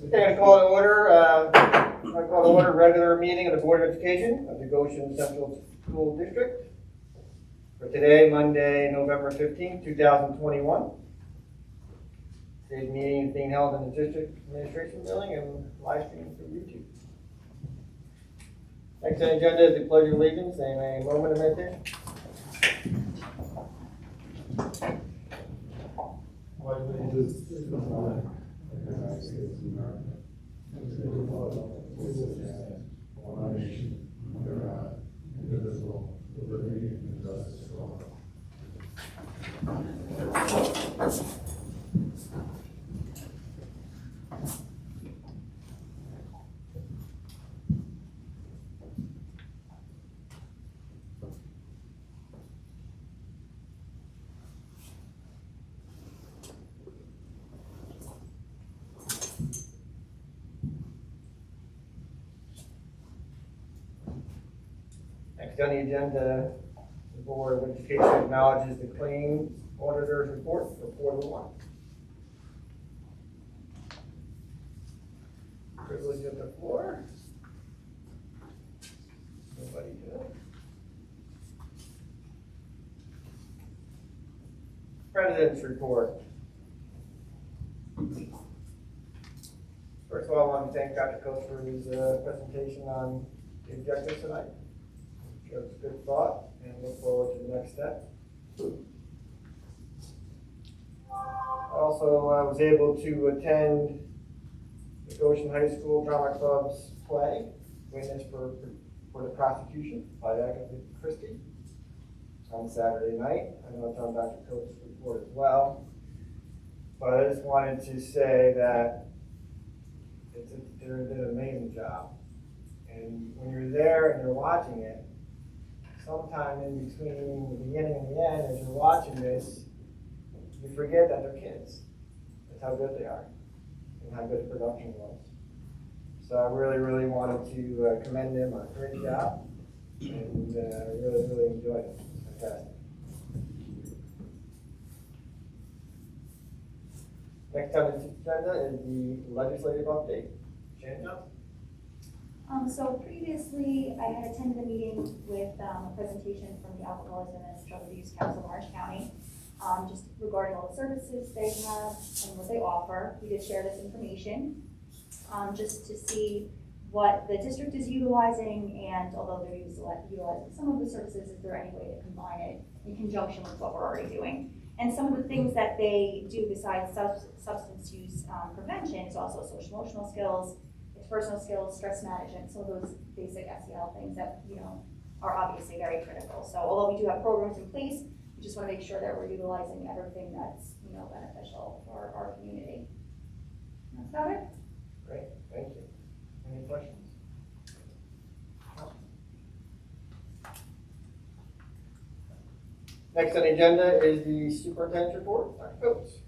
Okay, I call to order, regular meeting of the Board of Education of the Goshen Central School District for today, Monday, November 15th, 2021. Today's meeting is being held in the District Administration Building and live streaming through YouTube. Next on the agenda is the Pledge of Allegiance and a moment of meditation. Pledge allegiance to the flag of the United States of America and to the republic which stands one nation under God, indivisible, with liberty and justice for all. Next on the agenda, the Board of Education acknowledges the claims auditor's report for quarter one. Privilege of the floor. Nobody here. President's report. First of all, I want to thank Dr. Coates for his presentation on the objectives tonight. Shows good thought and look forward to the next step. Also, I was able to attend the Goshen High School Drama Club's play, Witness for the Prosecution by Agatha Christie on Saturday night. I know it's on Dr. Coates' report as well. But I just wanted to say that they did an amazing job. And when you're there and you're watching it, sometime in between the beginning and the end, as you're watching this, you forget that they're kids. That's how good they are and how good the production was. So I really, really wanted to commend them on a great job and really, really enjoyed it. Fantastic. Next on the agenda is the legislative update. Shannon Johnson. So previously, I had attended a meeting with a presentation from the Alcoholism and Drug Abuse Council of Orange County, just regarding all the services they have and what they offer. We did share this information, just to see what the district is utilizing, and although they're utilizing some of the services, is there any way to combine it in conjunction with what we're already doing? And some of the things that they do besides substance use prevention is also social emotional skills, personal skills, stress management, some of those basic SEL things that, are obviously very critical. So although we do have programs in place, we just want to make sure that we're utilizing everything that's, beneficial for our community. That's about it. Great, thank you. Any questions? Next on the agenda is the superintendent's report. Dr. Coates.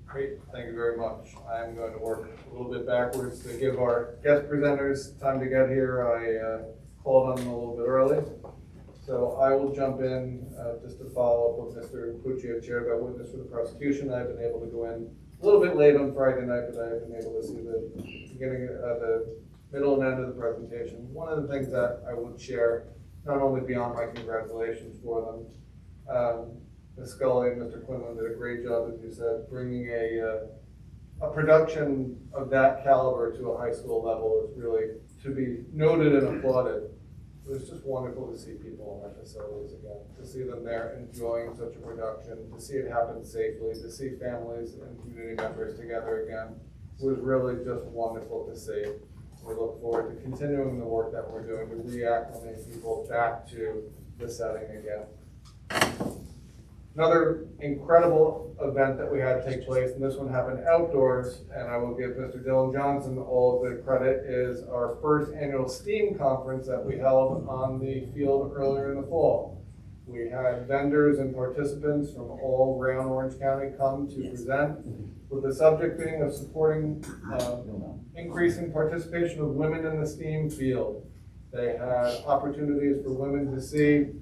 Great, thank you very much. I'm going to work a little bit backwards to give our guest presenters time to get here. I called on them a little bit early. So I will jump in just to follow up what Mr. Puccio shared about Witness for the Prosecution. I've been able to go in a little bit late on Friday night, but I've been able to see the beginning, the middle and end of the presentation. One of the things that I would share, not only beyond my congratulations for them, Ms. Scully and Mr. Quinlan did a great job, as you said, bringing a production of that caliber to a high school level is really to be noted and applauded. It was just wonderful to see people in our facilities again, to see them there enjoying such a production, to see it happen safely, to see families and community members together again. It was really just wonderful to see. We look forward to continuing the work that we're doing to reacclimate people back to the setting again. Another incredible event that we had take place, and this one happened outdoors, and I will give Mr. Dylan Johnson all of the credit, is our first annual STEAM conference that we held on the field earlier in the fall. We had vendors and participants from all around Orange County come to present, with the subject being of supporting increasing participation of women in the STEAM field. They had opportunities for women to see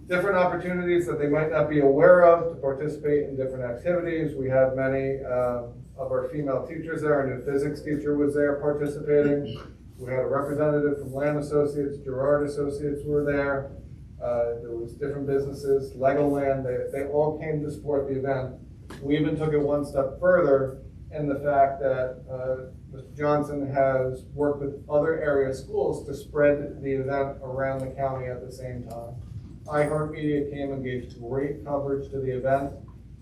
different opportunities that they might not be aware of to participate in different activities. We had many of our female teachers there. Our new physics teacher was there participating. We had a representative from Land Associates, Gerard Associates were there. There was different businesses, Legoland, they all came to support the event. We even took it one step further in the fact that Mr. Johnson has worked with other area schools to spread the event around the county at the same time. iHeartMedia came and gave great coverage to the event,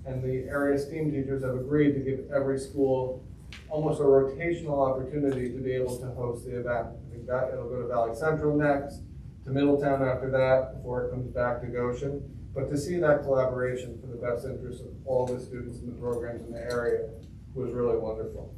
and the area STEAM teachers have agreed to give every school almost a rotational opportunity to be able to host the event. I think that it'll go to Valley Central next, to Middletown after that, before it comes back to Goshen. But to see that collaboration for the best interest of all the students and the programs in the area was really wonderful.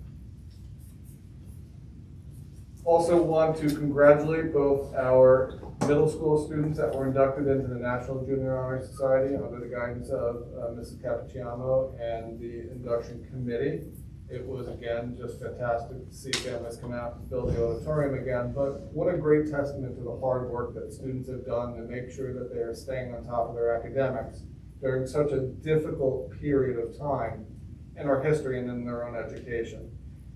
Also want to congratulate both our middle school students that were inducted into the National Junior Honor Society under the guidance of Mrs. Cappucciano and the induction committee. It was, again, just fantastic to see families come out and fill the auditorium again, but what a great testament to the hard work that students have done to make sure that they are staying on top of their academics during such a difficult period of time in our history and in their own education.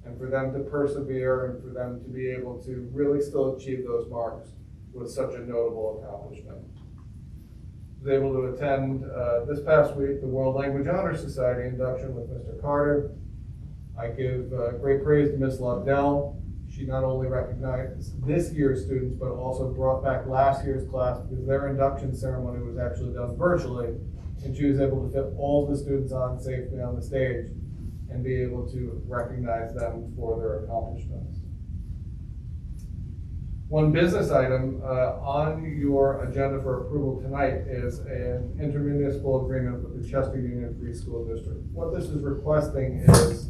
And for them to persevere and for them to be able to really still achieve those marks was such a notable accomplishment. I was able to attend this past week the World Language Honor Society induction with Mr. Carter. I give great praise to Ms. Lovdell. She not only recognized this year's students, but also brought back last year's class because their induction ceremony was actually done virtually, and she was able to fit all the students on safely on the stage and be able to recognize them for their accomplishments. One business item on your agenda for approval tonight is an intermunicipal agreement with the Chester Union Free School District. What this is requesting is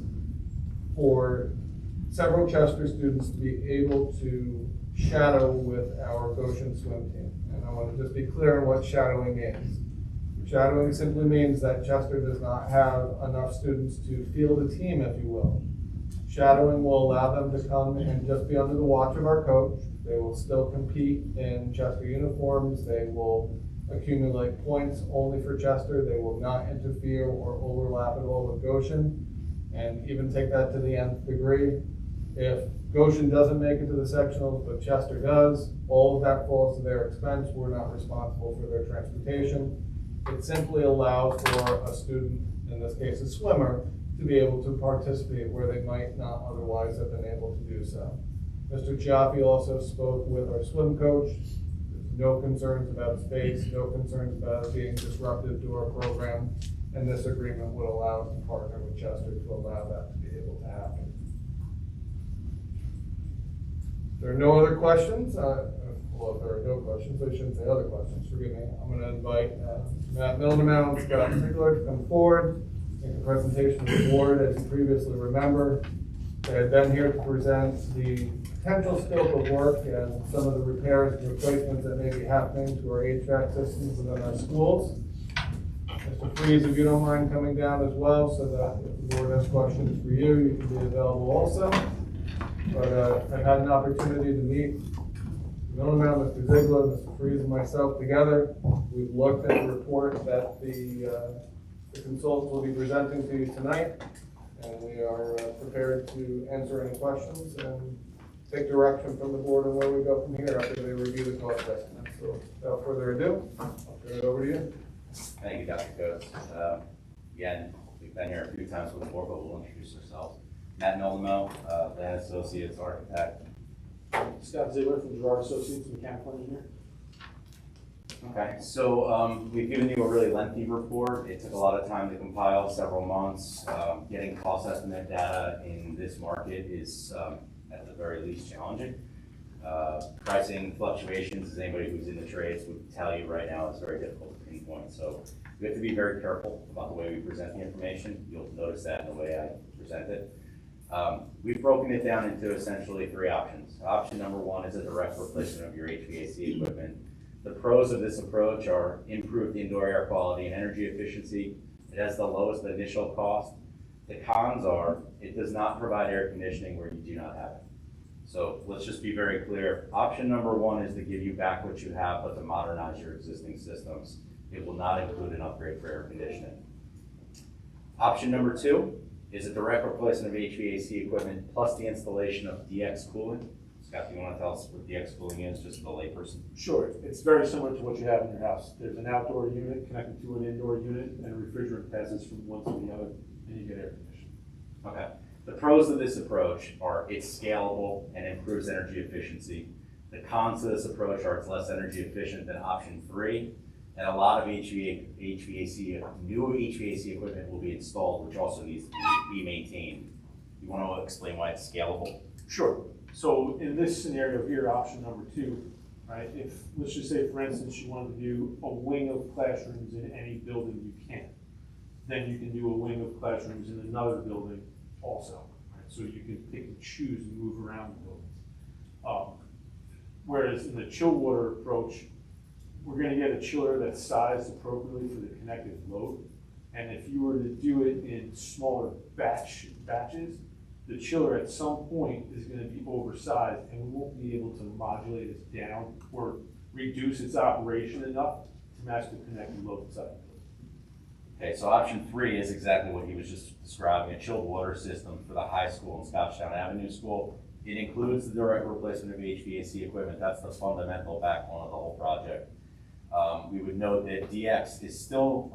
for several Chester students to be able to shadow with our Goshen swim team. And I want to just be clear on what shadowing means. Shadowing simply means that Chester does not have enough students to field a team, if you will. Shadowing will allow them to come and just be under the watch of our coach. They will still compete in Chester uniforms. They will accumulate points only for Chester. They will not interfere or overlap at all with Goshen. And even take that to the nth degree. If Goshen doesn't make it to the sectionals, but Chester does, all of that falls to their expense. We're not responsible for their transportation. It simply allows for a student, in this case a swimmer, to be able to participate where they might not otherwise have been able to do so. Mr. Chiaffi also spoke with our swim coach. There's no concerns about space, no concerns about being disruptive to our program, and this agreement would allow us to partner with Chester to allow that to be able to happen. There are no other questions. Well, if there are no questions, I shouldn't say other questions, forgive me. I'm going to invite Matt Mildemow and Scott Ziegler to come forward, make a presentation to the board. As you previously remember, they had been here to present the potential scope of work and some of the repairs and replacements that may be happening to our HVAC systems within our schools. Mr. Freeze, if you don't mind coming down as well, so that if the board has questions for you, you can be available also. But I've had an opportunity to meet Mr. Ziegler, Mr. Freeze, and myself together. We've looked at the report that the consultants will be presenting to you tonight, and we are prepared to answer any questions and take direction from the board on where we go from here after they review the cost estimate. So without further ado, I'll turn it over to you. Thank you, Dr. Coates. Again, we've been here a few times before, but we'll introduce ourselves. Matt Mildemow, Land Associates Architect. Scott Ziegler from Gerard Associates, mechanical engineer. Okay, so we've given you a really lengthy report. It took a lot of time to compile, several months. Getting cost estimate data in this market is at the very least challenging. Pricing fluctuations, as anybody who's in the trades would tell you right now, is very difficult to pinpoint. So we have to be very careful about the way we present the information. You'll notice that in the way I present it. We've broken it down into essentially three options. Option number one is a direct replacement of your HVAC equipment. The pros of this approach are improved indoor air quality and energy efficiency. It has the lowest initial cost. The cons are it does not provide air conditioning where you do not have it. So let's just be very clear. Option number one is to give you back what you have, but to modernize your existing systems. It will not include an upgrade for air conditioning. Option number two is a direct replacement of HVAC equipment plus the installation of DX cooling. Scott, do you want to tell us what DX cooling is, just for the layperson? Sure, it's very similar to what you have in your house. There's an outdoor unit connected to an indoor unit, and a refrigerant passes from one to the other, and you get air conditioning. Okay. The pros of this approach are it's scalable and improves energy efficiency. The cons of this approach are it's less energy efficient than option three, and a lot of new HVAC equipment will be installed, which also needs to be maintained. You want to explain why it's scalable? Sure. So in this scenario here, option number two, right, if, let's just say, for instance, you wanted to do a wing of classrooms in any building you can, then you can do a wing of classrooms in another building also, right? So you can pick and choose and move around the buildings. Whereas in the chilled water approach, we're gonna get a chiller that's sized appropriately for the connected load. And if you were to do it in smaller batches, the chiller at some point is gonna be oversized, and we won't be able to modulate it down or reduce its operation enough to match the connected load inside. Okay, so option three is exactly what he was just describing, a chilled water system for the high school and Scottsdale Avenue School. It includes the direct replacement of HVAC equipment. That's the fundamental backbone of the whole project. We would note that DX is still,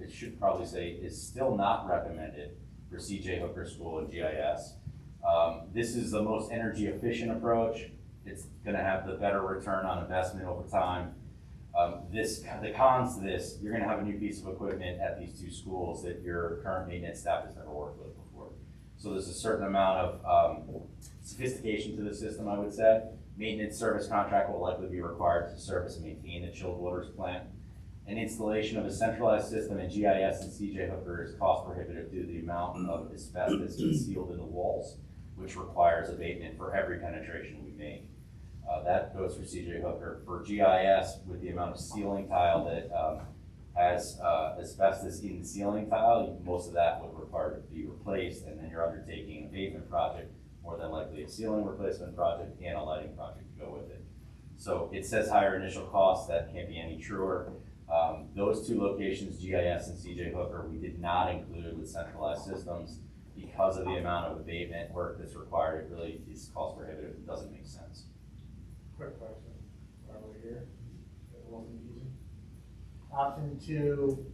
it should probably say, is still not recommended for CJ Hooker School and GIS. This is the most energy efficient approach. It's gonna have the better return on investment over time. The cons to this, you're gonna have a new piece of equipment at these two schools that your current maintenance staff has never worked with before. So there's a certain amount of sophistication to the system, I would say. Maintenance service contract will likely be required to service and maintain the chilled waters plant. An installation of a centralized system in GIS and CJ Hooker is cost prohibitive due to the amount of asbestos that's sealed in the walls, which requires abatement for every penetration we make. That goes for CJ Hooker. For GIS, with the amount of ceiling tile that has asbestos in the ceiling tile, most of that would require to be replaced, and then you're undertaking an abatement project, more than likely a ceiling replacement project and a lighting project to go with it. So it says higher initial costs, that can't be any truer. Those two locations, GIS and CJ Hooker, we did not include with centralized systems because of the amount of abatement work that's required. It really is cost prohibitive. It doesn't make sense. Quick question, while we're here, it wasn't easy. Option two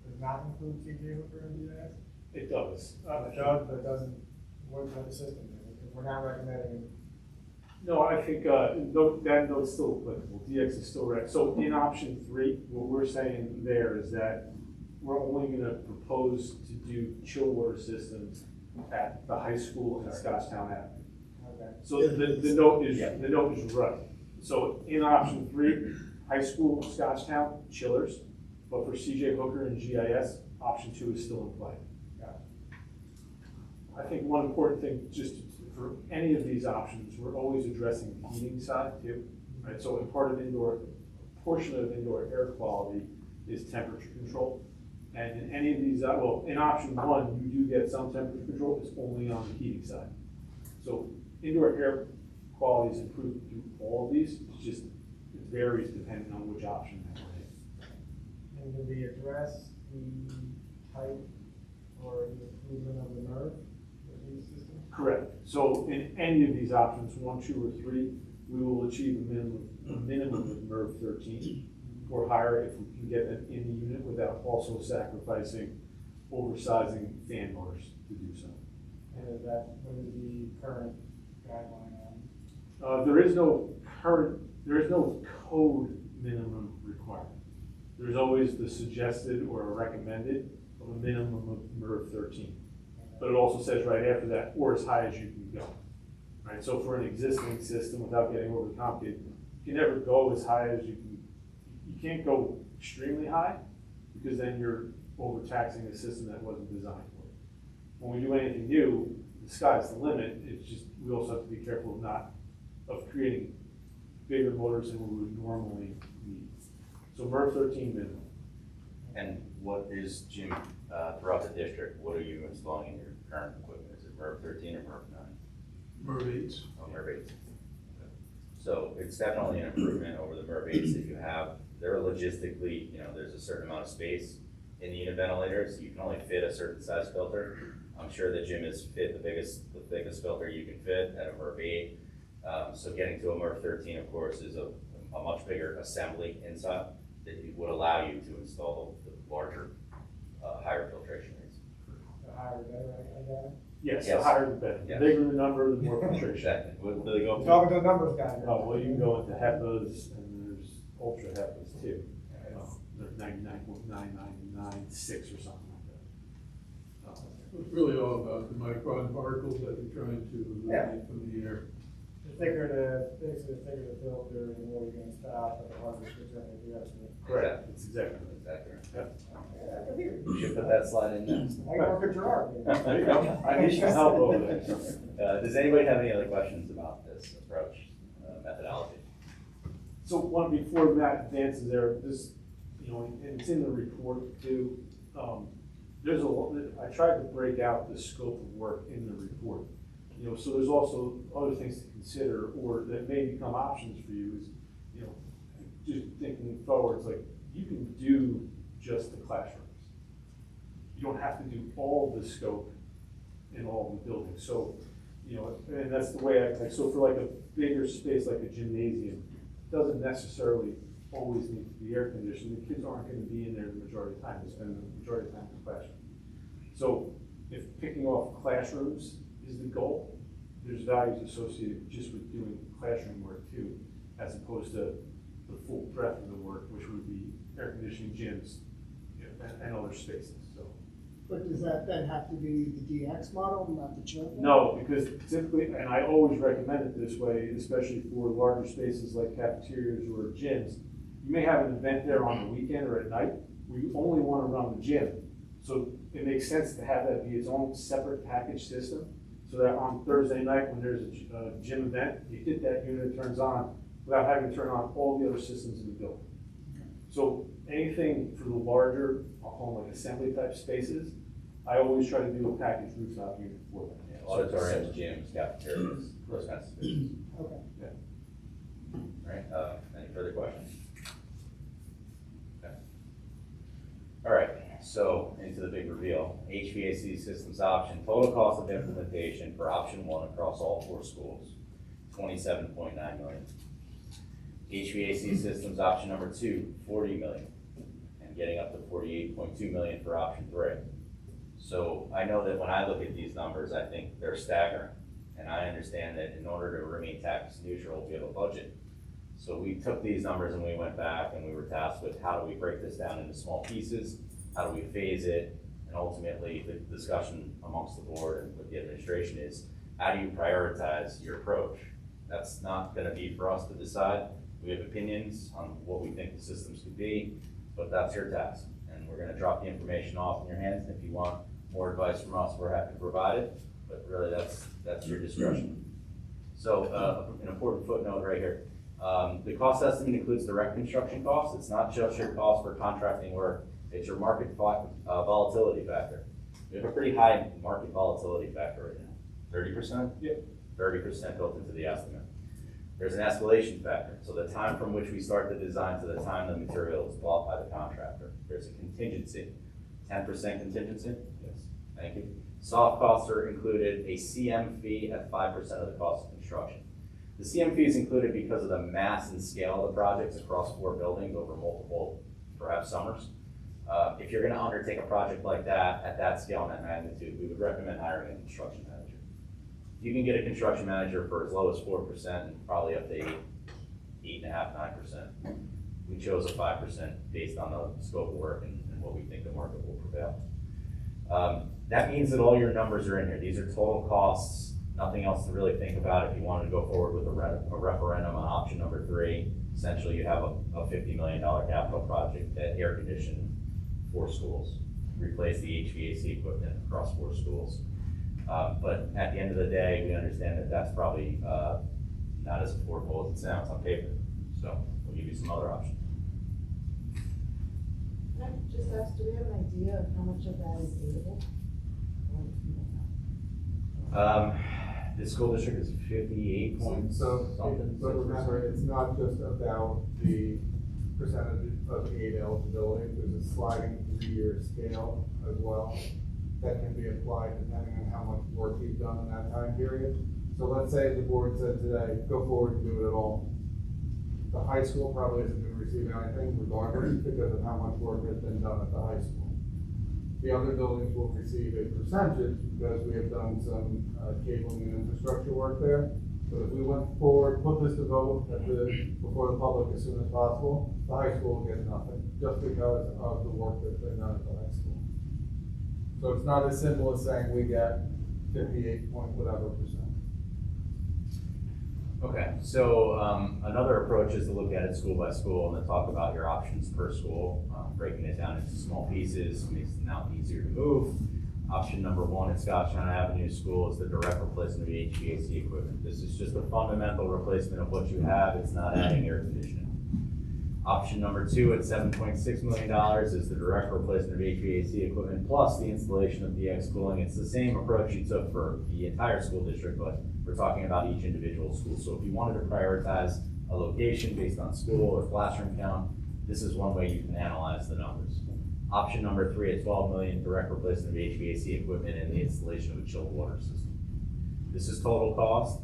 does not include CJ Hooker and GIS? It does. It does, but it doesn't work for the system, because we're not recommending. No, I think that note's still applicable. DX is still right. So in option three, what we're saying there is that we're only going to propose to do chill water systems at the high school and Scottsdale Avenue. Okay. So the note is right. So in option three, high school, Scottsdale, chillers, but for CJ Hooker and GIS, option two is still in play. I think one important thing, just for any of these options, we're always addressing the heating side too, right? So a portion of indoor air quality is temperature control. And in any of these, well, in option one, you do get some temperature control, it's only on the heating side. So indoor air quality is improved through all of these, it's just, it varies depending on which option that we're in. And do we address the type or the improvement of the nerve with these systems? Correct. So in any of these options, 1, 2, or 3, we will achieve a minimum of MERV 13 or higher if we can get them in the unit without also sacrificing oversizing fan motors to do so. And is that, what is the current guideline on? There is no code minimum requirement. There's always the suggested or recommended of a minimum of MERV 13. But it also says right after that, or as high as you can go. Right? So for an existing system, without getting overly complicated, you can never go as high as you can. You can't go extremely high because then you're overtaxing a system that wasn't designed for it. When we do anything new, the sky's the limit. It's just, we also have to be careful of creating bigger motors than we would normally need. So MERV 13 minimum. And what is, Jim, throughout the district, what are you installing in your current equipment? Is it MERV 13 or MERV 9? Mermaids. Oh, MERV 8. So it's definitely an improvement over the MERV 8s that you have. They're logistically, there's a certain amount of space in the unit ventilators. You can only fit a certain size filter. I'm sure the gym has fit the biggest filter you can fit at a MERV 8. So getting to a MERV 13, of course, is a much bigger assembly inside that would allow you to install the larger, higher filtration rates. The higher the better, I gather. Yes, the Yes. higher the better. Yes. The bigger the number, the more filtration. Exactly. What do they go I'm for? talking to the numbers guy here. Oh, well, you can go into HEPAs, and there's ultra HEPAs too. They're 99.9996 or something like that. It's really all about the micron particles that you're trying to Yeah. eliminate from the air. The basically the thicker the filter, the more you're gonna stop, and the harder it's gonna be estimate. Correct, that's exactly right. Exactly. Yeah, I can hear you. You should put that slide in next. I can work at Gerard. There you go. I need some help over there. Does anybody have any other questions about this approach, methodology? So one, before Matt advances there, this, and it's in the report too. There's I tried to break out the scope of work in the report. So there's also other things to consider, or that may become options for you is, just thinking forward, it's like, you can do just the classrooms. You don't have to do all the scope in all the buildings. So, and that's the way so for like a bigger space like a gymnasium, it doesn't necessarily always need to be air conditioned. The kids aren't going to be in there the majority of the time. They spend the majority of the time in the classroom. So if picking off classrooms is the goal, there's values associated just with doing classroom work too, as opposed to the full breadth of the work, which would be air conditioning gyms, and other spaces, so. But does that then have to be the DX model, not the chill? No, because typically, and I always recommend it this way, especially for larger spaces like cafeterias or gyms, you may have an event there on the weekend or at night, where you only want to run the gym. So it makes sense to have that be its own separate package system, so that on Thursday night, when there's a gym event, you hit that unit, it turns on, without having to turn on all the other systems in the building. So anything for the larger, I'll call them like assembly type spaces, I always try to do a package rooftop unit for them. Yeah, auditoriums, gyms, cafeterias, those kinds of spaces. Okay. All right, any further questions? Okay. All right, so into the big reveal. HVAC systems option, total cost of implementation for option 1 across all 4 schools, $27.9 million. HVAC systems option number 2, $40 million, and getting up to $48.2 million for option 3. So I know that when I look at these numbers, I think they're staggering. And I understand that in order to remain tax neutral, we have a budget. So we took these numbers and we went back and we were tasked with how do we break this down into small pieces? How do we phase it? And ultimately the discussion amongst the board and with the administration is, how do you prioritize your approach? That's not gonna be for us to decide. We have opinions on what we think the systems could be, but that's your task. And we're gonna drop the information off in your hands. And if you want more advice from us, we're happy to provide it, but really that's your discretion. So an important footnote right here. The cost estimate includes direct construction costs. It's not just your cost for contracting work, it's your market volatility factor. We have a pretty high market volatility factor right now, 30%? Yep. 30% built into the estimate. There's an escalation factor, so the time from which we start the design to the time the material is bought by the contractor. There's a contingency, 10% contingency? Yes. Thank you. Soft costs are included, a CM fee at 5% of the cost of construction. The CM fee is included because of the mass and scale of the projects across 4 buildings over multiple, perhaps summers. If you're gonna undertake a project like that, at that scale and that magnitude, we would recommend hiring a construction manager. You can get a construction manager for as low as 4% and probably up to 8.5%, 9%. We chose a 5% based on the scope of work and what we think the market will prevail. That means that all your numbers are in here. These are total costs, nothing else to really think about. If you wanted to go forward with a referendum on option number 3, essentially you have a $50 million capital project that air condition 4 schools, replace the HVAC equipment across 4 schools. But at the end of the day, we understand that that's probably not as affordable as it sounds on paper. So we'll give you some other options. Can I just ask, do we have an idea of how much of that is aidable? Or you don't know? This school district is 58 point something. But remember, it's not just about the percentage of aid eligibility, there's a sliding 3-year scale as well that can be applied depending on how much work you've done in that time period. So let's say the board said today, go forward and do it at all. The high school probably isn't going to receive anything regardless because of how much work has been done at the high school. The other buildings will receive a percentage because we have done some cabling and infrastructure work there. But if we went forward, put this to vote before the public as soon as possible, the high school will get nothing, just because of the work that's been done at the high school. So it's not as simple as saying we get 58 point whatever percent. Okay, so another approach is to look at it school by school and then talk about your options per school, breaking it down into small pieces, makes it now easier to move. Option number 1 at Scottsdale Avenue School is the direct replacement of HVAC equipment. This is just a fundamental replacement of what you have, it's not adding air conditioning. Option number 2 at $7.6 million is the direct replacement of HVAC equipment plus the installation of DX cooling. It's the same approach you took for the entire school district, but we're talking about each individual school. So if you wanted to prioritize a location based on school or classroom count, this is one way you can analyze the numbers. Option number 3 at $12 million, direct replacement of HVAC equipment and the installation of a chilled water system. This is total cost.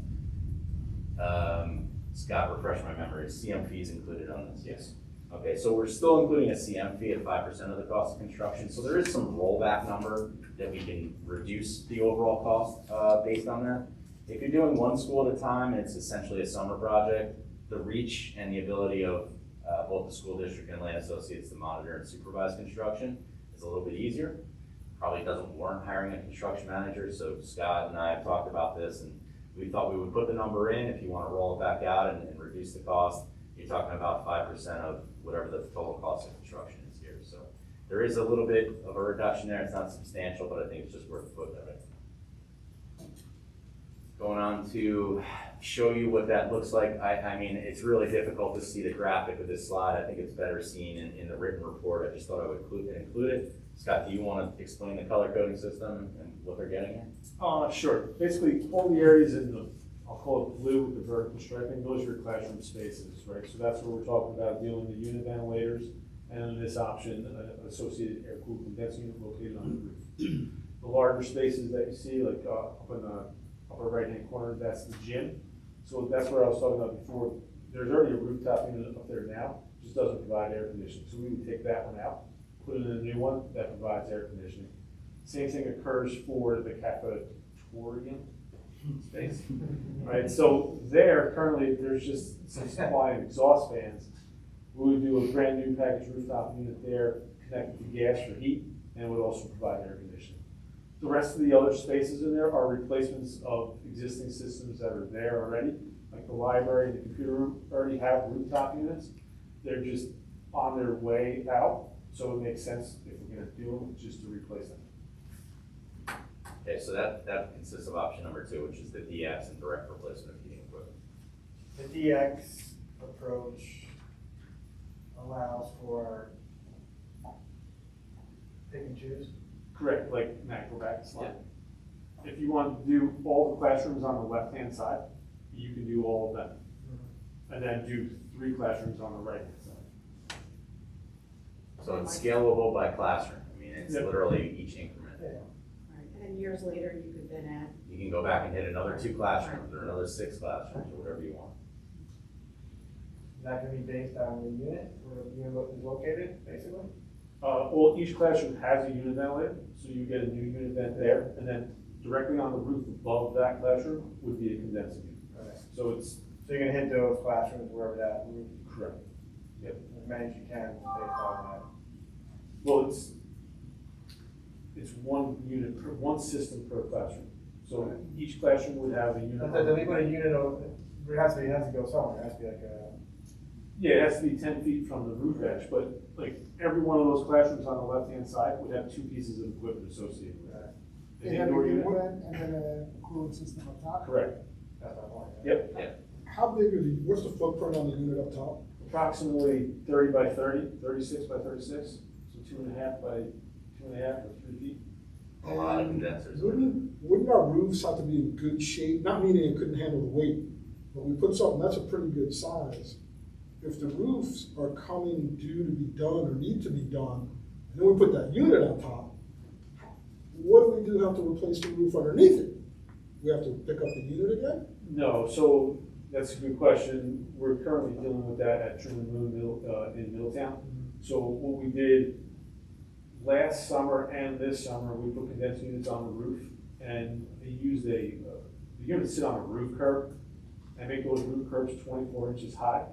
Scott, refresh my memory, CM fees included on this? Yes. Okay, so we're still including a CM fee at 5% of the cost of construction. So there is some rollback number that we can reduce the overall cost based on that. If you're doing one school at a time, and it's essentially a summer project, the reach and the ability of both the school district and land associates to monitor and supervise construction is a little bit easier. Probably doesn't warrant hiring a construction manager, so Scott and I have talked about this, and we thought we would put the number in. If you want to roll it back out and reduce the cost, you're talking about 5% of whatever the total cost of construction is here. So there is a little bit of a reduction there. It's not substantial, but I think it's just worth putting it in. Going on to show you what that looks like. I mean, it's really difficult to see the graphic of this slide. I think it's better seen in the written report. I just thought I would include it. Scott, do you want to explain the color coding system and what they're getting here? Sure. Basically, all the areas in the, I'll call it blue with the vertical striping, those are your classroom spaces, right? So that's where we're talking about dealing with the unit ventilators, and in this option, associated air-cooled condensing unit located on the roof. The larger spaces that you see, like up in the upper right-hand corner, that's the gym. So that's where I was talking about before. There's already a rooftop unit up there now, just doesn't provide air conditioning. So we would take that one out, put in a new one that provides air conditioning. Same thing occurs for the cafetorium space, right? So there, currently, there's just some supply of exhaust fans. We would do a brand new package rooftop unit there, connected to gas for heat, and would also provide air conditioning. The rest of the other spaces in there are replacements of existing systems that are there already, like the library and the computer room already have rooftop units. They're just on their way out, so it makes sense if we're gonna do them, just to replace them. Okay, so that consists of option number 2, which is the DX and direct replacement of heating equipment. The DX approach allows for pick and choose. Correct, like, Matt, go back to slide. If you want to do all the classrooms on the left-hand side, you can do all of them. And then do 3 classrooms on the right-hand side. So it's scalable by classroom. I mean, it's Yep. literally each increment. Right, and then years later, you could then add. You can go back and hit another 2 classrooms or another 6 classrooms or whatever you want. That can be based on the unit where the unit is located, basically. Well, each classroom has a unit ventilator, so you get a new unit vent there, and then directly on the roof above that classroom would be a condensing unit. Okay. So it's So you're gonna hit those classrooms wherever that roof, correct. as many as you can based on that. Well, it's one unit per, one system per classroom. So each classroom would have a unit. But then we put a unit over, it has to go somewhere, it has to be like a. Yeah, it has to be 10 feet from the roof edge, but like every one of those classrooms on the left-hand side would have 2 pieces of equipment associated with it. They An have a indoor unit unit. vent and then a cooling system up top. Correct. That's my point. Yep. How big are the, what's the footprint on the unit up top? Approximately 30 by 30, 36 by 36, so 2.5 by 2.5 or 3 feet. A lot of condensers. Wouldn't our roofs have to be in good shape? Not meaning it couldn't handle the weight, but we put something that's a pretty good size. If the roofs are coming due to be done or need to be done, and then we put that unit on top, what do we do have to replace the roof underneath it? We have to pick up the unit again? No, so that's a good question. We're currently dealing with that at Truman Moon in Middletown. So what we did last summer and this summer, we put condensed units on the roof, and they used the units sit on a roof curb and make those roof curbs 24 inches high,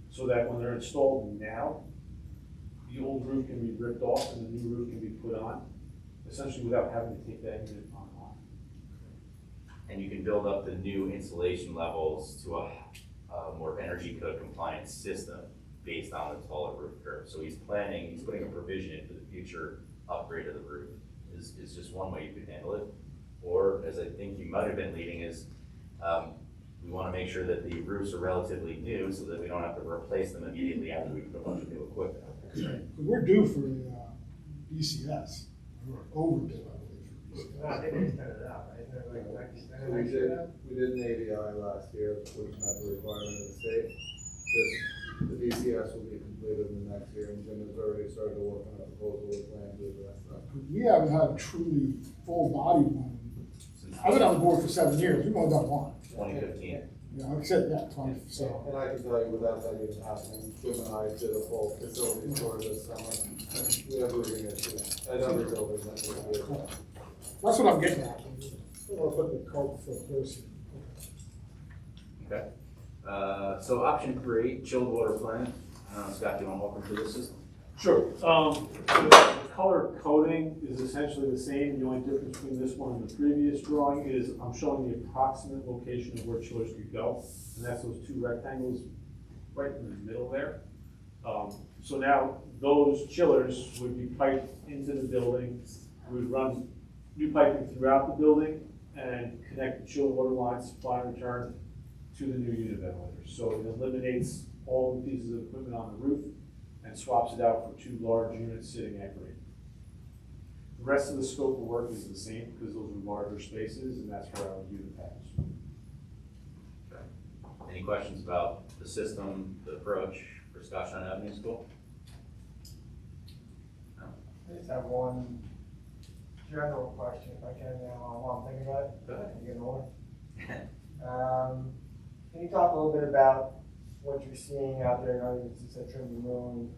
so that when they're installed now, the old roof can be ripped off and the new roof can be put on, essentially without having to take that unit on. And you can build up the new insulation levels to a more energy code compliant system based on the taller roof curve. So he's putting a provision in for the future upgrade of the roof. Is just one way you could handle it. Or, as I think you might have been leading, is we want to make sure that the roofs are relatively new so that we don't have to replace them immediately after we put a bunch of new equipment on there. Because we're due for a BCS. We're overdue, I believe, for BCS. No, I think they extended it out, right? We did an ADI last year, which met the requirement of the state. The BCS will be completed in the next year, and Jim has already started to work on a proposal with plan to address that. We haven't had a truly full body one. I've been on the board for 7 years, we've only done one. 2015. Yeah, like I said, yeah, 20, so. And I can tell you without that even happening, Jim and I did a full facility tour this summer. We have roofing issues at other buildings that we did. That's what I'm getting at. I don't want to put the cart before the horse here. Okay. So option 3, chilled water plant. Scott, do you want to walk them through this system? Sure. The color coding is essentially the same. The only difference between this one and the previous drawing is I'm showing the approximate location of where chillers could go, and that's those 2 rectangles right in the middle there. So now those chillers would be piped into the building. We would run new piping throughout the building and connect the chilled water lines, supply and return to the new unit ventilators. So it eliminates all the pieces of equipment on the roof and swaps it out for 2 large units sitting at grade. The rest of the scope of work is the same because those are larger spaces, and that's where I would do the package. Okay. Any questions about the system, the approach for Scottsdale Avenue School? No? I just have one general question, if I can, while I'm thinking about it. Go ahead. I'm getting older. Can you talk a little bit about what you're seeing out there? I know you said Trinity Moon,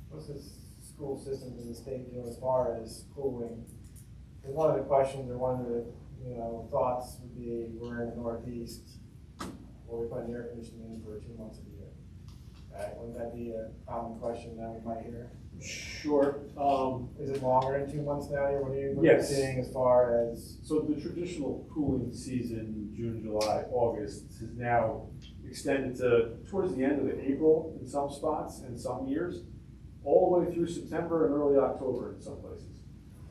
what's the school systems in the state doing as far as cooling? Because one of the questions or one of the thoughts would be, we're in the Northeast, where we put air conditioning in for 2 months of the year. Right? Wouldn't that be a common question that we might hear? Sure. Is it longer than 2 months now? What are you Yes. seeing as far as? So the traditional cooling season, June, July, August, is now extended to towards the end of April in some spots and some years, all the way through September and early October in some places.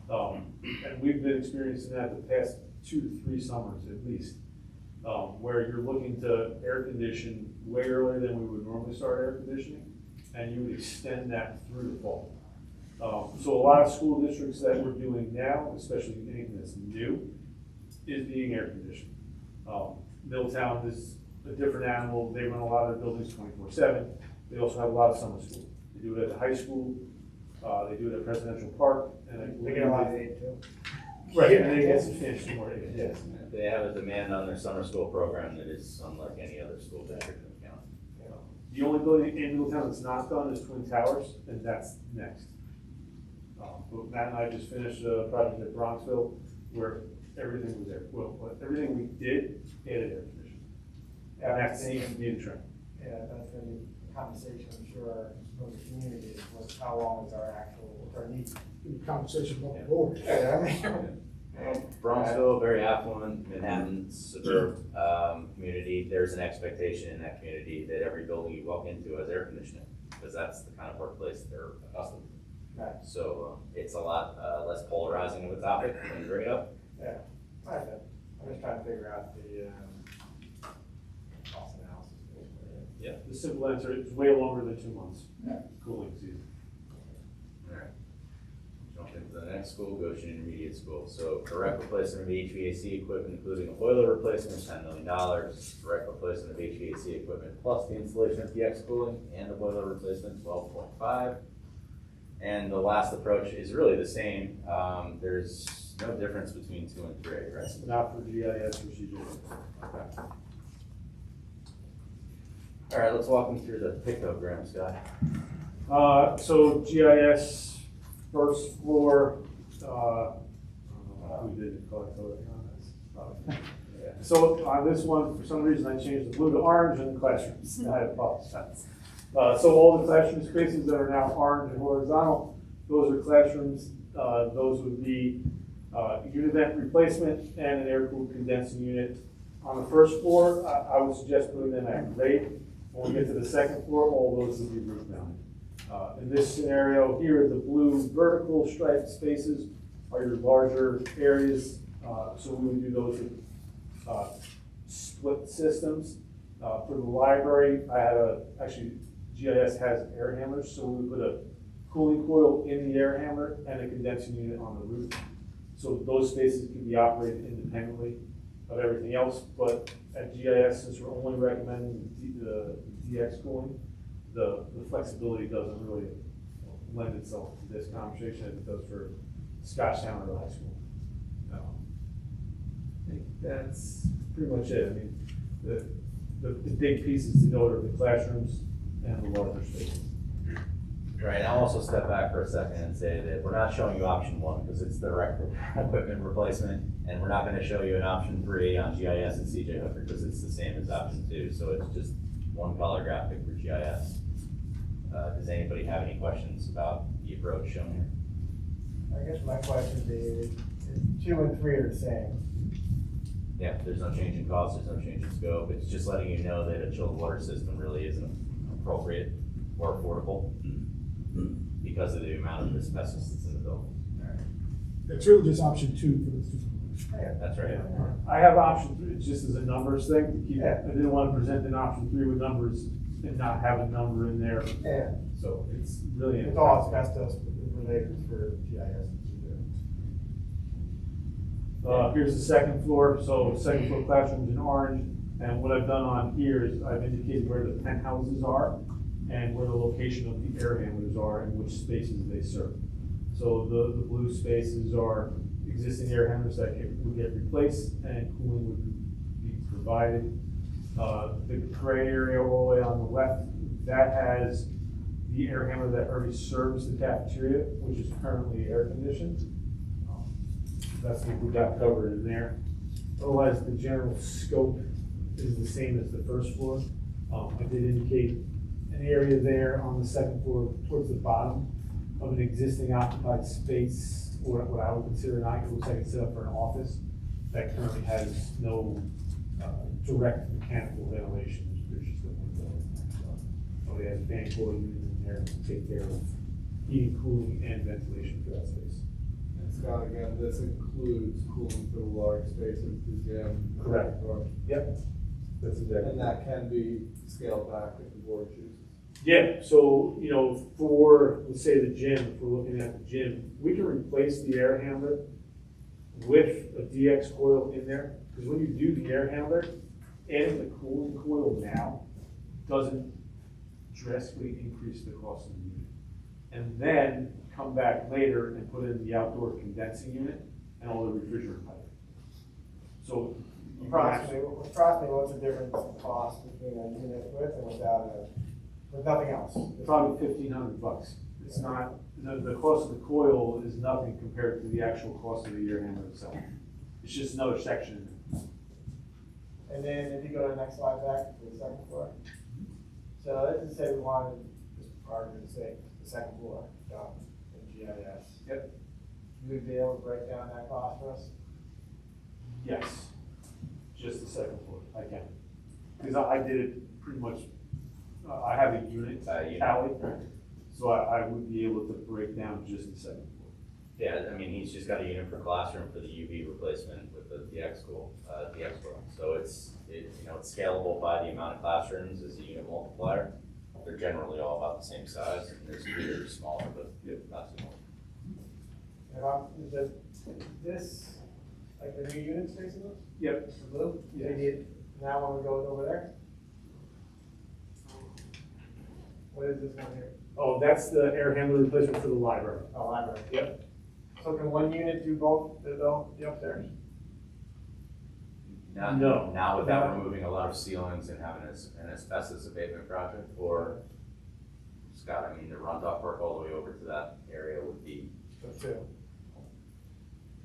And we've been experiencing that the past 2 to 3 summers at least, where you're looking to air condition way earlier than we would normally start air conditioning, and you would extend that through the fall. So a lot of school districts that we're doing now, especially anything that's new, is being air conditioned. Middletown is a different animal. They run a lot of their buildings 24/7. They also have a lot of summer school. They do it at the high school. They do it at Presidential Park. And They get a lot of aid too. Right, and they get substantially more aid, yes. They have a demand on their summer school program that is unlike any other school district in the county. The only building in Middletown that's not done is Twin Towers, and that's next. But Matt and I just finished a project at Bronxville where everything was there. Well, everything we did added air conditioning. And that seems to be the trend. Yeah, that's gonna be a conversation, I'm sure, from the community, was how long is what's our need? Conversation about the board. Bronxville, very affluent, Manhattan suburb community. There's an expectation in that community that every building you walk into has air conditioning, because that's the kind of workplace they're accustomed to. Right. So it's a lot less polarizing of a topic when you bring it up. Yeah, I know. I'm just trying to figure out the cost analysis. Yeah. The simple answer is way longer than 2 months. Yeah. Cooling season. All right. Jump into the next school, Goshen Intermediate School. So direct replacement of HVAC equipment, including a boiler replacement, $10 million. Direct replacement of HVAC equipment plus the installation of DX cooling and the boiler replacement, 12.5. And the last approach is really the same. There's no difference between 2 and 3, right? Not for GIS procedure. Okay. All right, let's walk them through the pictogram, Scott. So GIS, first floor, who did the color coding on this? So on this one, for some reason, I changed the blue to orange in the classrooms. I apologize. So all the classroom spaces that are now orange and horizontal, those are classrooms. Those would be unit vent replacement and an air-cooled condensing unit. On the first floor, I would suggest putting them at grade. When we get to the second floor, all those would be roof mounted. In this scenario here, the blue vertical striped spaces are your larger areas. So we would do those with split systems. For the library, I have actually GIS has air handlers, so we would put a cooling coil in the air handler and a condensing unit on the roof. So those spaces can be operated independently of everything else, but at GIS, since we're only recommending the DX cooling, the flexibility doesn't really lend itself to this conversation as it does for Scottsdale or the high school. I think that's pretty much it. I mean, the big pieces to note are the classrooms and the larger spaces. Right, I'll also step back for a second and say that we're not showing you option 1 because it's the direct equipment replacement, and we're not going to show you an option 3 on GIS and CJ Hooker because it's the same as option 2, so it's just one color graphic for GIS. Does anybody have any questions about the approach shown here? I guess my question is 2 and 3 are the same. Yeah, there's no change in cost, there's no change in scope. It's just letting you know that a chilled water system really isn't appropriate or affordable because of the amount of asbestos that's in the building. It's really just option 2 for this. Yeah, that's right. I have option 3, it's just as a numbers thing to keep. I didn't want to present an option 3 with numbers and not have a number in there. Yeah. So it's really. It's all asbestos related for GIS. Here's the second floor, so second floor classrooms in orange, and what I've done on here is I've indicated where the penthouses are and where the location of the air handlers are and which spaces they serve. So the blue spaces are existing air handlers that would get replaced and cooling would be provided. The gray area all the way on the left, that has the air handler that already serves the cafeteria, which is currently air conditioned. That's what we got covered in there. Otherwise, the general scope is the same as the first floor. I did indicate an area there on the second floor towards the bottom of an existing occupied space, or what I would consider it looks like it's set up for an office that currently has no direct mechanical ventilation. There's just a window. So they have a fan coil unit in there to take care of heating, cooling, and ventilation for that space. And Scott, again, this includes cooling for the large spaces, the gym. Correct. Yep. That's exactly. And that can be scaled back if the board chooses. Yeah, so, for, let's say the gym, if we're looking at the gym, we can replace the air handler with a DX coil in there, because when you do the air handler, adding the cooling coil now doesn't drastically increase the cost of the unit. And then come back later and put in the outdoor condensing unit and all the refrigerant piping. So Approximately, what's the difference in cost between a unit with and without with nothing else? probably $1,500. It's not, the cost of the coil is nothing compared to the actual cost of the air handler itself. It's just another section. And then if you go to the next slide back to the second floor. So let's just say we wanted, just for argument's sake, the second floor done in GIS. Yep. You would be able to break down that cost for us? Yes, just the second floor, I can. Because I did it pretty much, I have a unit tally, so I would be able to break down just the second floor. Yeah, I mean, he's just got a unit per classroom for the UV replacement with the DX school, DX school. So it's scalable by the amount of classrooms as a unit multiplier. They're generally all about the same size, and there's bigger, smaller, but not too much. Is this, like the new unit space in this? Yep. The blue? Yes. So you- now when we go over there? What is this one here? Oh, that's the air handler replacement for the library. Oh, library. Yep. So can one unit do both, the upstairs? Not, No. not without removing a lot of ceilings and having an asbestos abatement project, or, Scott, I mean, the runoff work all the way over to that area would be, So two.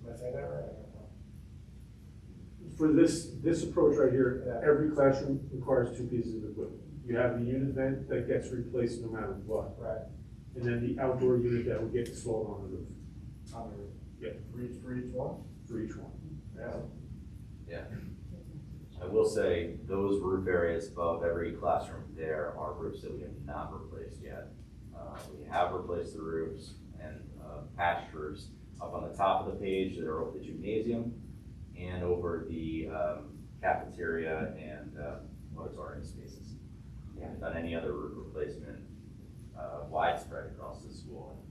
Did I say that right? For this approach right here, Yeah. every classroom requires two pieces of equipment. You have the unit vent that gets replaced no matter what, Right, and then the outdoor unit that will get installed on the roof on the roof. Yeah. For each one? for each one. Yeah. I will say, those roof areas above every classroom there are roofs that we have not replaced yet. We have replaced the roofs and patched roofs up on the top of the page that are over the gymnasium and over the cafeteria and auditorium spaces. We haven't done any other roof replacement widespread across the school.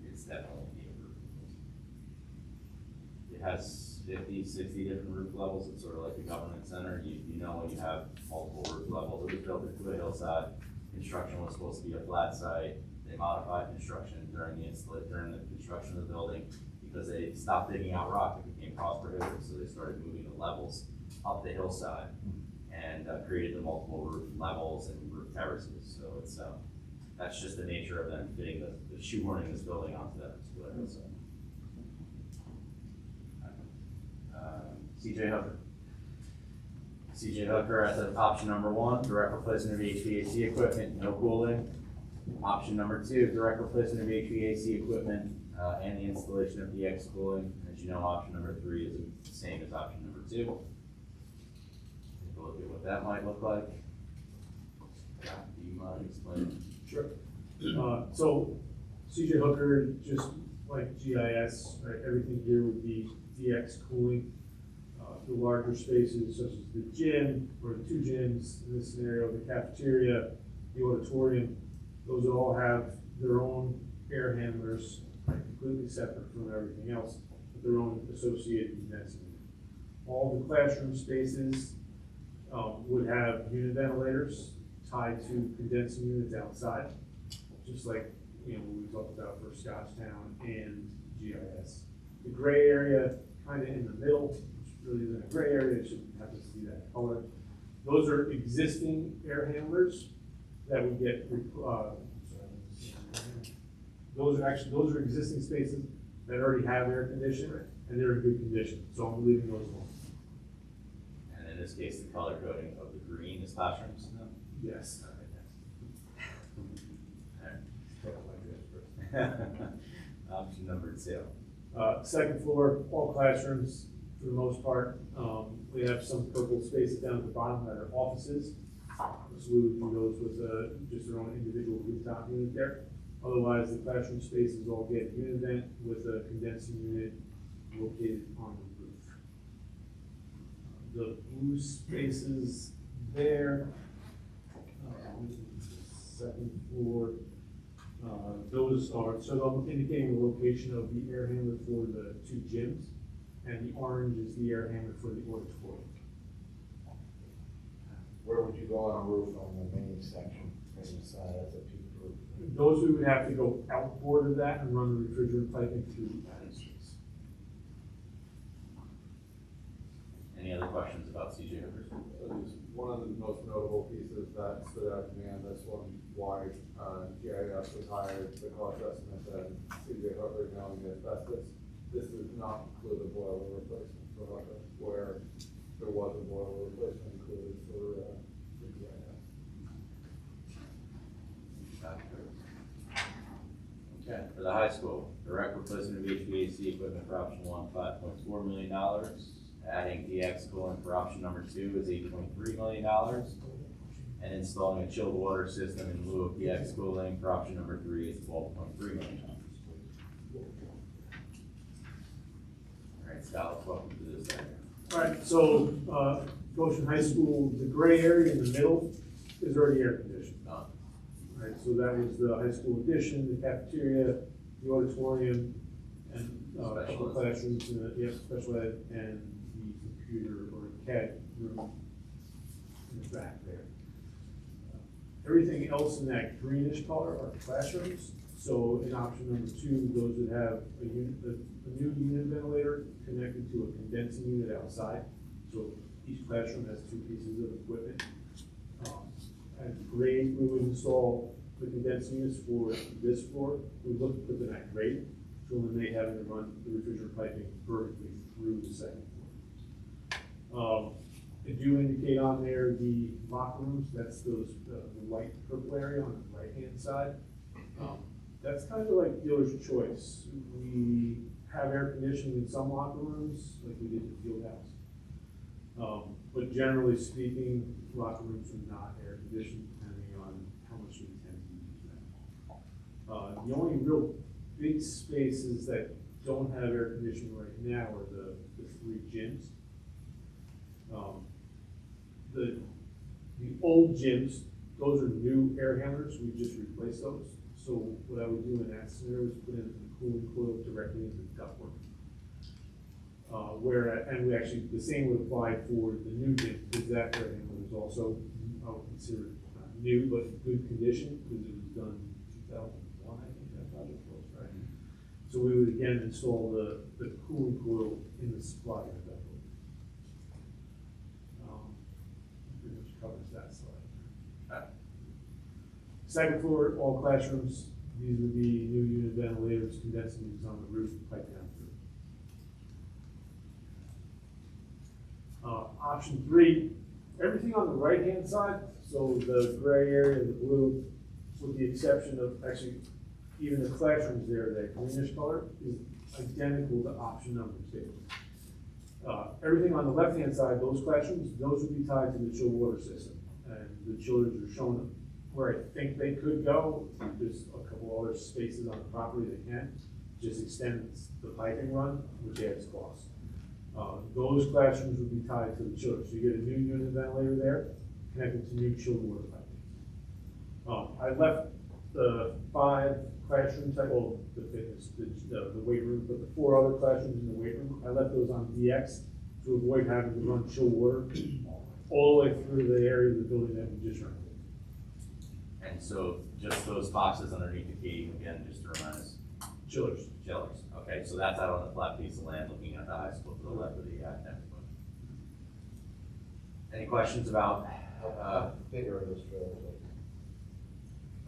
It's definitely needed roof replacement. It has 50, 60 different roof levels. It's sort of like the government center. You know when you have multiple roof levels. It was built into a hillside. Construction was supposed to be a flat site. They modified construction during the construction of the building because they stopped digging out rock. It became cost prohibitive, so they started moving the levels up the hillside and created the multiple roof levels and roof terraces. So it's that's just the nature of them fitting the shoehorning this building onto that particular hillside. CJ Hooker. CJ Hooker as an option number 1, direct replacement of HVAC equipment, no cooling. Option number 2, direct replacement of HVAC equipment and the installation of DX cooling. As you know, option number 3 is the same as option number 2. Take a look at what that might look like. Do you mind explaining? Sure. So CJ Hooker, just like GIS, right, everything here would be DX cooling. The larger spaces such as the gym or the 2 gyms, in this scenario, the cafeteria, the auditorium, those all have their own air handlers, right, completely separate from everything else, with their own associated condensing. All the classroom spaces would have unit ventilators tied to condensing units outside, just like what we talked about for Scottsdale and GIS. The gray area kind of in the middle, which really isn't a gray area, it shouldn't have to see that color. Those are existing air handlers that would get, those are existing spaces that already have air conditioning and they're in good condition, so I'm leaving those alone. And in this case, the color coding of the green is classrooms. No? Yes. Option number 2. Second floor, all classrooms for the most part. We have some purple spaces down at the bottom that are offices. So we would do those with just their own individual rooftop unit there. Otherwise, the classroom spaces all get unit vent with a condensing unit located on the roof. The blue spaces there, second floor, those are, so I'm indicating the location of the air handler for the 2 gyms, and the orange is the air handler for the auditorium. Where would you go on a roof on the main section, main side, that's a peak roof? Those we would have to go outboard of that and run the refrigerant piping through the attic space. Any other questions about CJ Hooker? Just one of the most notable pieces that stood out to me on this one, why GIS was hired, the cost estimate that CJ Hooker knowing the asbestos. This does not include a boiler replacement for Hooker, where there was a boiler replacement included for GIS. Okay, for the high school, direct replacement of HVAC equipment for option 1, $5.4 million. Adding DX cooling for option number 2 is $8.3 million. And installing a chilled water system in lieu of DX cooling for option number 3 is $12.3 million. All right, Scott, let's welcome to this area. All right, so Goshen High School, the gray area in the middle is already air conditioned. Done. Right, so that was the high school addition, the cafeteria, the auditorium, and couple classrooms, special ed, and the computer or CAD room in the back there. Everything else in that greenish color are classrooms. So in option number 2, those would have a new unit ventilator connected to a condensing unit outside. So each classroom has 2 pieces of equipment. At grade, we would install the condensing units for this floor. We would look to put them at grade to eliminate having to run the refrigerator piping vertically through the second floor. I do indicate on there the locker rooms. That's those the light purple area on the right-hand side. That's kind of like dealer's choice. We have air conditioning in some locker rooms, like we did the field house. But generally speaking, locker rooms are not air conditioned, depending on how much we intend to use them. The only real big spaces that don't have air conditioning right now are the 3 gyms. The old gyms, those are new air handlers. We just replaced those. So what I would do in that scenario is put in the cooling coil directly into the ductwork. And we actually, the same would apply for the new gym, because that air handler was also, I would consider new, but good condition, because it was done in 2001, I think that project was, right? So we would again install the cooling coil in the supply of that ductwork. Pretty much covers that slide. Second floor, all classrooms, these would be new unit ventilators, condensing units on the roof, pipe down through. Option 3, everything on the right-hand side, so the gray area, the blue, with the exception of actually even the classrooms there, that greenish color is identical to option number 2. Everything on the left-hand side, those classrooms, those would be tied to the chilled water system. And the chillers are shown where I think they could go. There's a couple other spaces on the property that can. Just extend the piping run, which adds cost. Those classrooms would be tied to the chillers. So you get a new unit ventilator there, connected to new chilled water piping. I left the 5 classroom type, well, the fitness, the weight room, but the 4 other classrooms in the weight room, I left those on DX to avoid having to run chilled water all the way through the area of the building that we just rented. And so just those boxes underneath the key, again, just to remind us. Chillers. Chillers, okay, so that's out on the flat piece of land looking at the high school to the left of the academic building. Any questions about, How big are those trailers?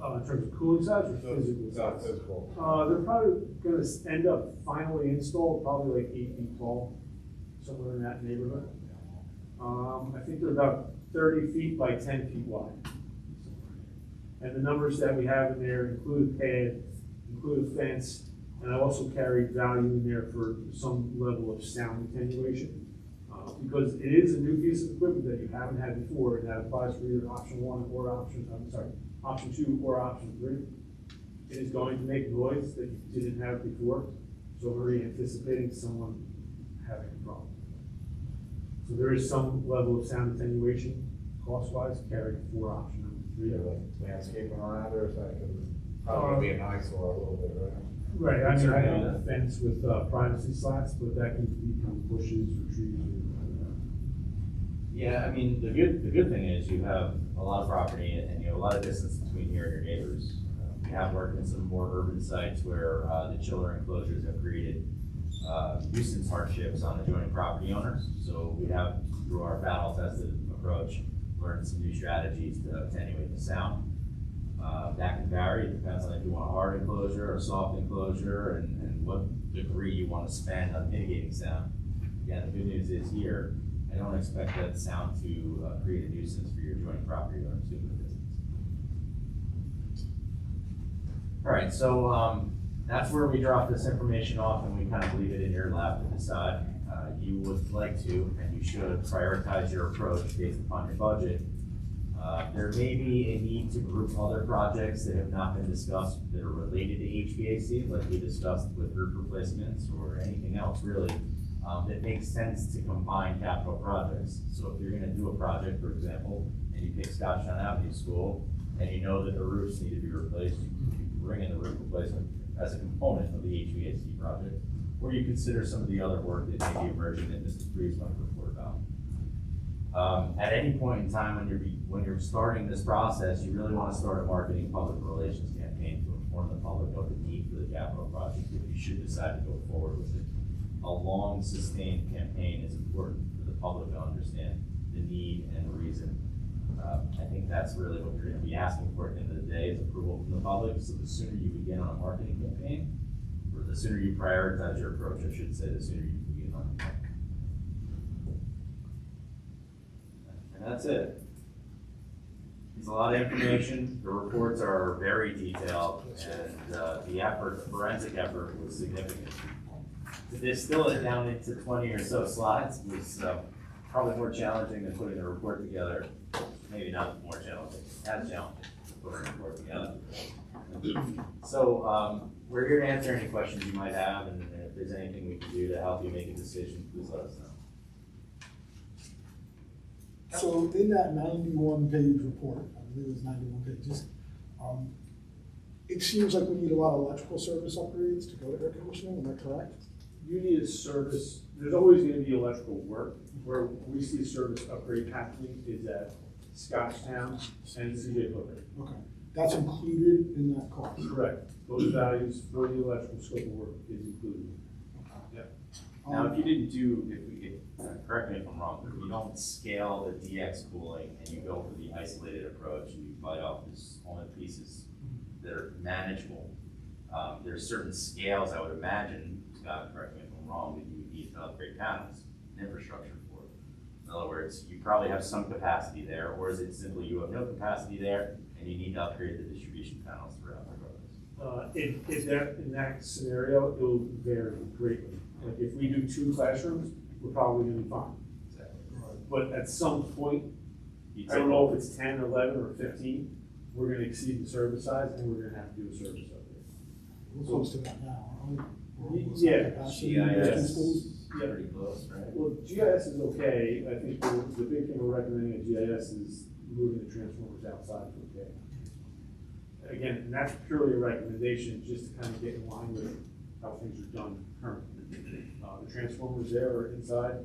In terms of cooling size or physical size? Physical. They're probably gonna end up finally installed, probably like 8 feet tall, somewhere in that neighborhood. I think they're about 30 feet by 10 feet wide. And the numbers that we have in there include pad, include a fence, and I also carried value in there for some level of sound attenuation. Because it is a new piece of equipment that you haven't had before, and that applies for either option 1 or option 2 or option 3. It is going to make noise that you didn't have before, so we're anticipating someone having a problem. So there is some level of sound attenuation, cost-wise, carried for option number 3. Yeah, like landscaping around, or is that probably be an eyesore a little bit, right? Right, I mean, I have a fence with privacy slats, but that can become bushes or trees or. yeah, I mean, the good thing is you have a lot of property and you have a lot of distance between you and your neighbors. We have worked in some more urban sites where the chiller enclosures have created nuisance hardships on adjoining property owners. So we have, through our battle tested approach, learned some new strategies to attenuate the sound. That can vary, it depends on if you want a hard enclosure or a soft enclosure and what degree you want to spend on mitigating sound. Again, the good news is here, I don't expect that sound to create a nuisance for your adjoining property owners in the distance. All right, so that's where we drop this information off and we kind of leave it in your lap to decide. You would like to, and you should, prioritize your approach based upon your budget. There may be a need to group other projects that have not been discussed that are related to HVAC, like we discussed with roof replacements or anything else really, that makes sense to combine capital projects. So if you're gonna do a project, for example, and you pick Scottsdale Avenue School, and you know that the roofs need to be replaced, you can bring in the roof replacement as a component of the HVAC project. or you consider some of the other work that may be emerging that Mr. Freeze might report about. At any point in time when you're starting this process, you really want to start a marketing public relations campaign to inform the public of the need for the capital project if you should decide to go forward with it. A long sustained campaign is important for the public to understand the need and the reason. I think that's really what you're going to be asking for at the end of the day is approval from the public. So the sooner you begin on a marketing campaign, or the sooner you prioritize your approach, I should say, the sooner you begin on it. And that's it. It's a lot of information. The reports are very detailed, and the effort, the forensic effort was significant. To distill it down into 20 or so slides was probably more challenging than putting a report together. Maybe not more challenging, as challenging to put a report together. So we're here to answer any questions you might have, and if there's anything we can do to help you make a decision, please let us know. So in that 91-page report, I believe it was 91 pages, it seems like we need a lot of electrical service upgrades to go to air conditioning, am I correct? You need a service, there's always gonna be electrical work. Where we see service upgrade happening is at Scottsdale and CJ Hooker. Okay, that's included in that cost? Correct. Those values for the electrical scope of work is included. Now, if you didn't do, correct me if I'm wrong, but if you don't scale the DX cooling and you go for the isolated approach and you bite off just only pieces that are manageable, there's certain scales I would imagine, Scott, correct me if I'm wrong, that you would need to upgrade panels and infrastructure for. In other words, you probably have some capacity there, or is it simply you have no capacity there and you need to upgrade the distribution panels throughout the roads? In that scenario, it will vary greatly. Like if we do 2 classrooms, we're probably gonna be fine. Exactly. But at some point, I don't know if it's 10, 11, or 15, we're gonna exceed the service size and we're gonna have to do a service upgrade. We're close to that now, aren't we? We're almost Yeah. at capacity in those two schools. Yeah, pretty close, right? Well, GIS is okay. I think the big thing we're recommending at GIS is moving the transformers outside for the day. Again, and that's purely a recommendation, just to kind of get in line with how things are done currently. The transformers there are inside,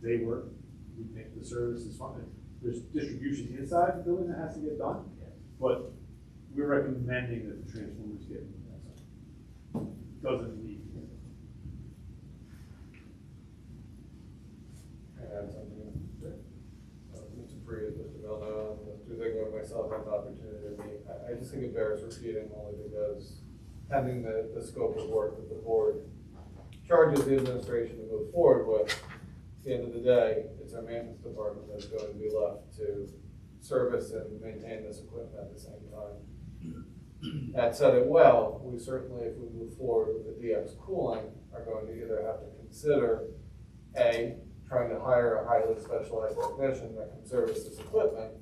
they work, we think the service is fine. There's distribution inside the building that has to get done, but we're recommending that the transformers get moved outside. Doesn't need. Can I add something? Mr. Freeze, Mr. Milno, Mr. Ziegler, and myself had the opportunity to meet. I just think it bears repeating only because pending the scope of work that the board charges the administration to move forward with, at the end of the day, it's our maintenance department that's going to be left to service and maintain this equipment at the same time. That said it well, we certainly, if we move forward with the DX cooling, are going to either have to consider A, trying to hire a highly specialized technician that can service this equipment,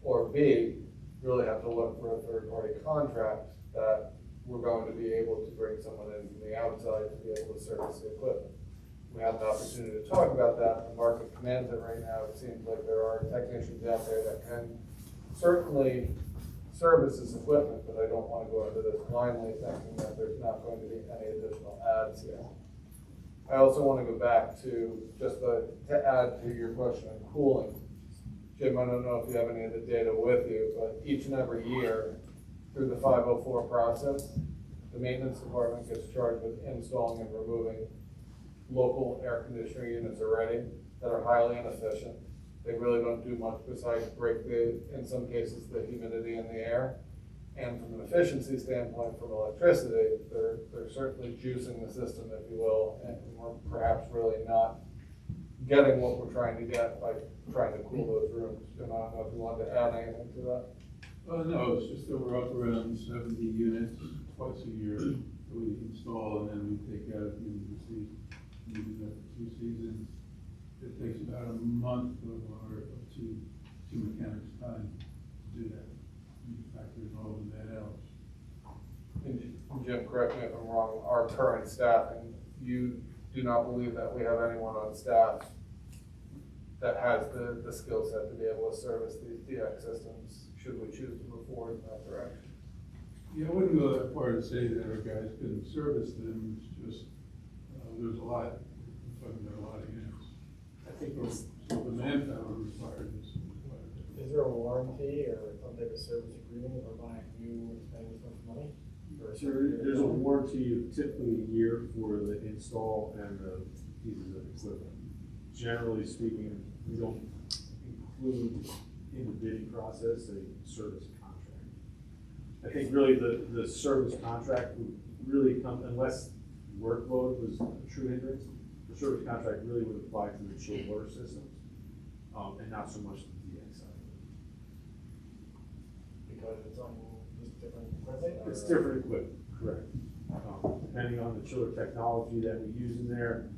or B, really have to look for a third-party contract that we're going to be able to bring someone in from the outside to be able to service the equipment. We have an opportunity to talk about that. The market commands it right now. It seems like there are technicians out there that can certainly service this equipment, but I don't want to go into this blindly thinking that there's not going to be any additional adds here. I also want to go back to just to add to your question on cooling. Jim, I don't know if you have any of the data with you, but each and every year through the 504 process, the maintenance department gets charged with installing and removing local air conditioner units already that are highly inefficient. They really don't do much besides break in some cases, the humidity in the air. And from an efficiency standpoint, from electricity, they're certainly juicing the system, if you will, and we're perhaps really not getting what we're trying to get by trying to cool those rooms. Jim, I don't know if you wanted to add anything to that. No, it's just that we're up around 70 units twice a year that we install and then we take out at the end of the season. We do that for 2 seasons. It takes about a month of two mechanics' time to do that. You factor in all of that else. And Jim, correct me if I'm wrong, our current staffing, you do not believe that we have anyone on staff that has the skill set to be able to service these DX systems, should we choose to move forward in that direction? Yeah, I wouldn't go that far to say that our guys couldn't service them. It's just there's a lot, talking about a lot of units. I think it's, So the manpower required is quite a bit. Is there a warranty or some type of service agreement if we're buying new and spending this much money? For a certain period of there's a time? warranty of typically a year for the install and the pieces of equipment. Generally speaking, we don't include in the bidding process a service contract. I think really the service contract would really come, unless workload was a true hindrance, the service contract really would apply to the chilled water systems, and not so much the DX side. Because it's on just different equipment? It's or- different equipment, correct. Depending on the chiller technology that we use in there,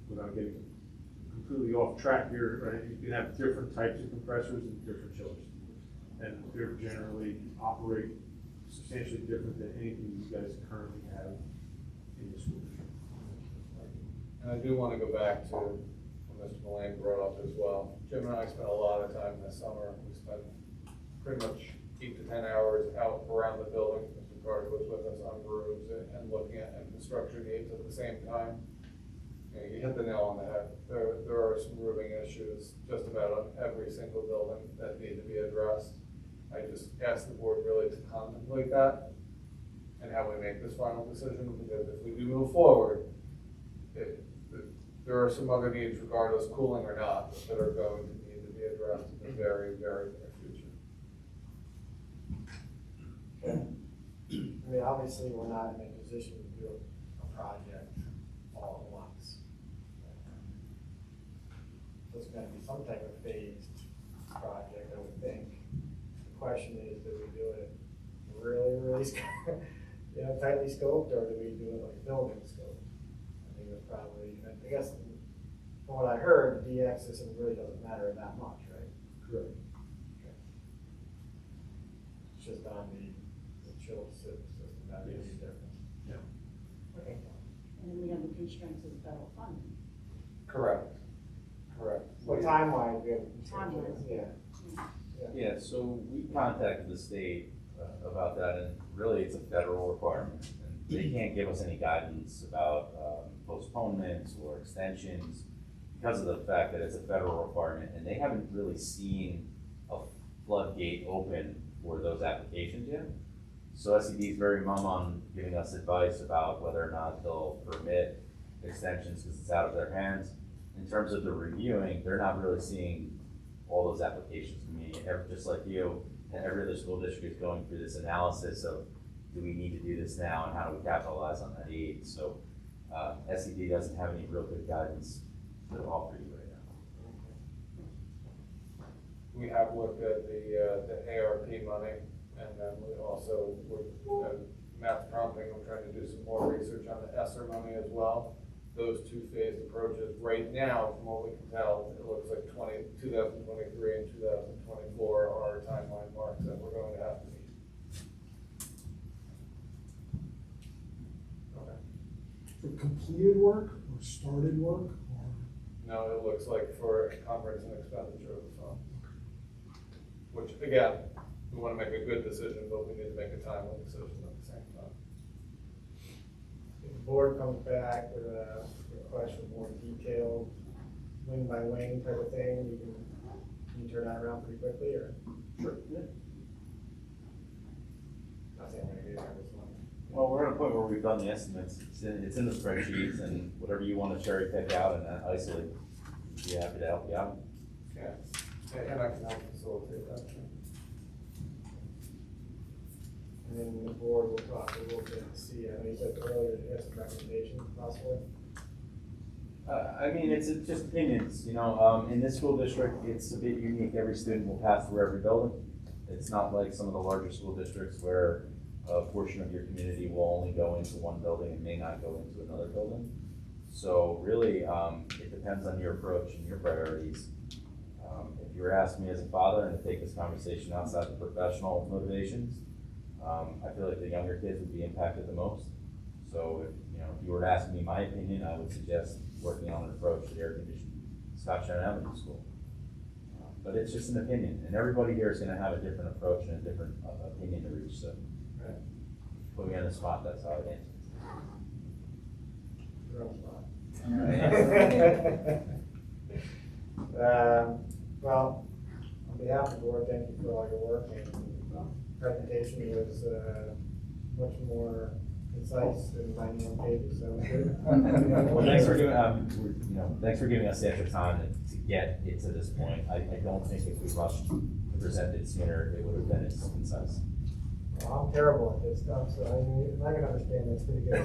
without getting completely off track here, right, you can have different types of compressors and different chillers. And they're generally operate substantially different than anything you guys currently have in the school district. And I do want to go back to what Mr. Mullane brought up as well. Jim and I spent a lot of time this summer. We spent pretty much 8 to 10 hours out around the building. Mr. Carter was with us on roofs and looking at infrastructure needs at the same time. You hit the nail on the head. There are some roofing issues just about on every single building that need to be addressed. I just ask the board really to contemplate that and how we make this final decision, because if we do move forward, there are some other needs, regardless cooling or not, that are going to need to be addressed in the very, very near future. Okay. I mean, obviously, we're not in a position to do a project all at once. So it's gonna be some type of phased project, I would think. The question is, do we do it really, tightly scoped, or do we do it like building scope? I think it's probably, I guess, from what I heard, the DX system really doesn't matter that much, right? Correct. It's just on the chill system that makes a difference. Yeah. Okay. And then we have the constraints of the federal funding. Correct. Correct. What time-wise, we have? Time-wise. Yeah. Yeah, so we contacted the state about that, and really it's a federal requirement. And they can't give us any guidance about postponements or extensions because of the fact that it's a federal requirement, and they haven't really seen a floodgate open for those applications yet. So SED is very mum on giving us advice about whether or not they'll permit extensions because it's out of their hands. In terms of the reviewing, they're not really seeing all those applications. I mean, just like you, and every other school district is going through this analysis of, do we need to do this now, and how do we capitalize on that aid? So SED doesn't have any real good guidance to offer you right now. We have looked at the ARP money, and then we also, math prompting, we're trying to do some more research on the ESSER money as well. Those two phased approaches, right now, from what we can tell, it looks like 2023 and 2024 are timeline marks that we're going to have to meet. Okay. For completed work or started work or? No, it looks like for encumbrance and expenditure of the fund. Which, again, we want to make a good decision, but we need to make a timely decision at the same time. If the board comes back with a request for more detailed wing by wing type of thing, can you turn that around pretty quickly, or? Sure. Yeah. Not saying we're gonna do that this month. Well, we're at a point where we've done the estimates. It's in the spreadsheets, and whatever you want to cherry pick out and isolate, we'd be happy to help you out. Yeah, and I can help facilitate that too. And then the board will talk a little bit to see, I know you said earlier, you have some recommendations possibly. I mean, it's just opinions, you know, in this school district, it's a bit unique. Every student will pass through every building. It's not like some of the larger school districts where a portion of your community will only go into one building and may not go into another building. So really, it depends on your approach and your priorities. If you were asking me as a father and to take this conversation outside the professional motivations, I feel like the younger kids would be impacted the most. So if you were to ask me my opinion, I would suggest working on an approach to air-conditioned Scottsdale Avenue School. But it's just an opinion, and everybody here is going to have a different approach and a different opinion to reach. So, put me on the spot. That's how it ends. room's fine. Alright. Well, on behalf of the board, thank you for all your work, and presentation was much more concise than 91 pages, so it was good. Well, thanks for giving us the extra time to get it to this point. I don't think if we rushed to present it sooner, it would have been as concise. Well, I'm terrible at this stuff, so I can understand this pretty good.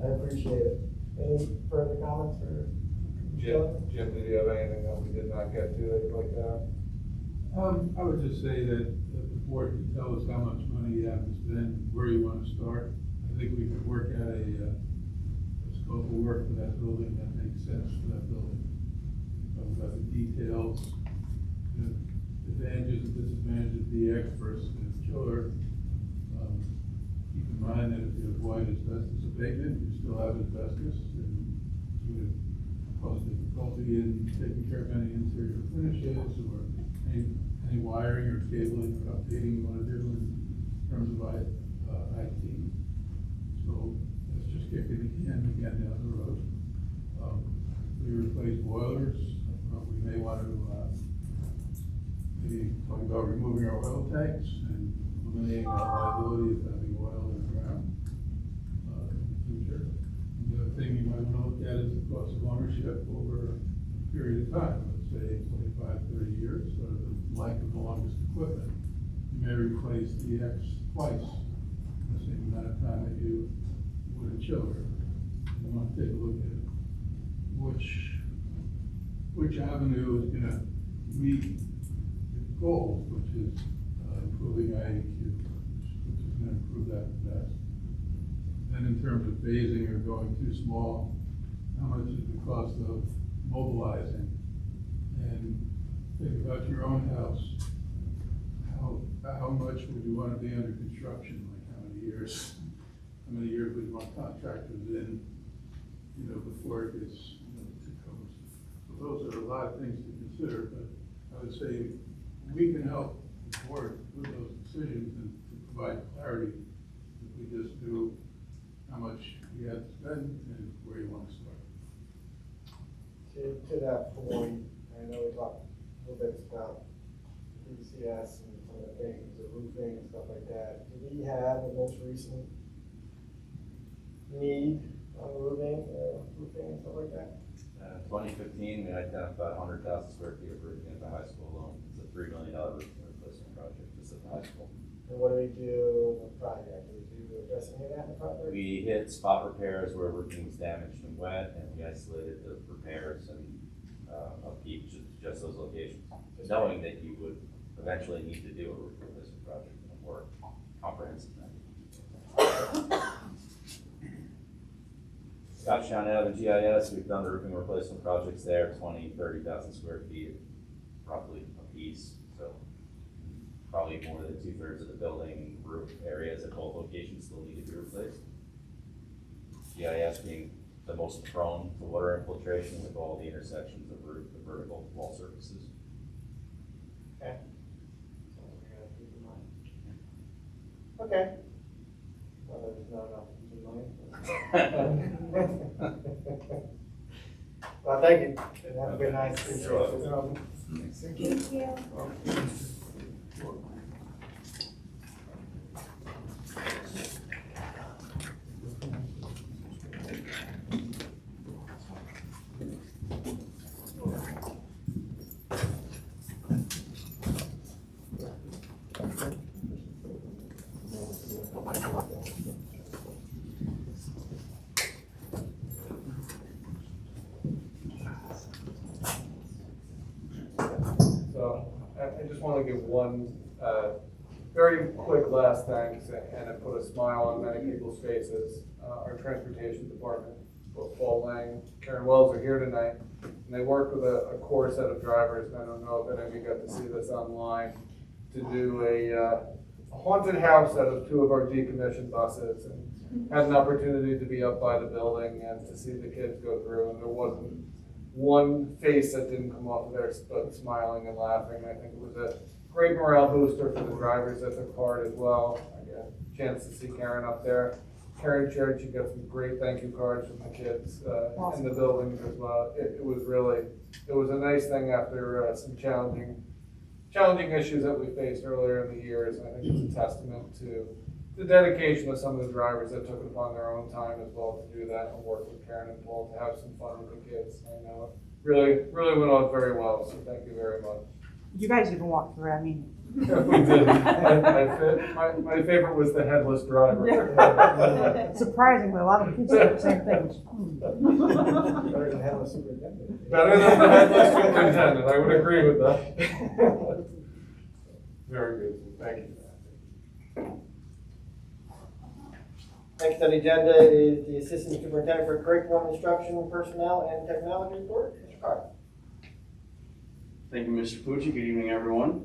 I appreciate it. Any further comments for Jim, did you have anything that we did not get to that you'd like to add? I would just say that the board can tell us how much money you have to spend, where you want to start. I think we could work out a scope of work for that building that makes sense for that building. Talk about the details, the advantages and disadvantages of DX versus chiller. Keep in mind that if you avoid asbestos abatement, you still have asbestos, and it would cause difficulty in taking care of any interior finishes or any wiring or cabling or updating you want to do in terms of IT. So let's just kick it again down the road. We replace boilers. We may want to maybe talk about removing our oil tanks and eliminating the liability of having oil in the ground in the future. And the other thing you might want to look at is the cost of ownership over a period of time. Let's say 25, 30 years, sort of the life of the longest equipment. You may replace DX twice in the same amount of time that you would a chiller. You want to take a look at which avenue is going to meet the goal, which is improving IAQ, which is going to improve that the best. Then in terms of phasing or going too small, how much is the cost of mobilizing? And think about your own house. How much would you want to be under construction? Like how many years? How many years would you want contractors in, before it gets, too cumbersome? So those are a lot of things to consider, but I would say we can help the board with those decisions and to provide clarity if we just do how much you have to spend and where you want to start. To that point, I know we talked a little bit about BCS and some of the things, the roofing and stuff like that. Do we have the most recent need on roofing and stuff like that? 2015, we identified 100,000 square feet of roofing at the high school alone. It's a $3 million roofing replacement project just at the high school. And what do we do in the project? Do we address any of that in the project? We hit spot repairs where roofing was damaged and wet, and we isolated the repairs and upkeep just those locations, knowing that you would eventually need to do a roof replacement project in a more comprehensive manner. Scottsdale out of the GIS, we've done the roofing replacement projects there, 20, 30,000 square feet, roughly a piece. So probably more than 2/3 of the building roof areas at both locations still need to be replaced. GIS being the most prone to water infiltration with all the intersections of roof and vertical wall surfaces. Okay. So we gotta keep in mind. Okay. Well, there's not enough to keep in mind. Well, thank you. And have a good night. Appreciate it. Thank you. So I just want to give one very quick last thanks and it put a smile on many people's faces. Our transportation department, both Paul Lang, Karen Wells are here tonight, and they work with a core set of drivers. And I don't know if any of you got to see this online, to do a haunted house out of 2 of our decommissioned buses, and had an opportunity to be up by the building and to see the kids go through, and there wasn't one face that didn't come off of there but smiling and laughing. I think it was a great morale booster for the drivers that took part as well. I got a chance to see Karen up there. Karen shared, she got some great thank you cards from the kids in the buildings as well. It was a nice thing after some challenging issues that we faced earlier in the years. I think it's a testament to the dedication of some of the drivers that took it upon their own time as well to do that and work with Karen and Paul to have some fun with the kids. I know it really went off very well, so thank you very much. You guys even walked through, I mean. We did. My favorite was the headless driver. Surprisingly, a lot of kids say the same things. Better than headless superintendent. Better than the headless superintendent, I would agree with that. Very good, thank you. Next on the agenda is the Assistant Superintendent for Curriculum Instruction, Personnel, and Technology Report, Mr. Carr. Thank you, Mr. Pucci. Good evening, everyone.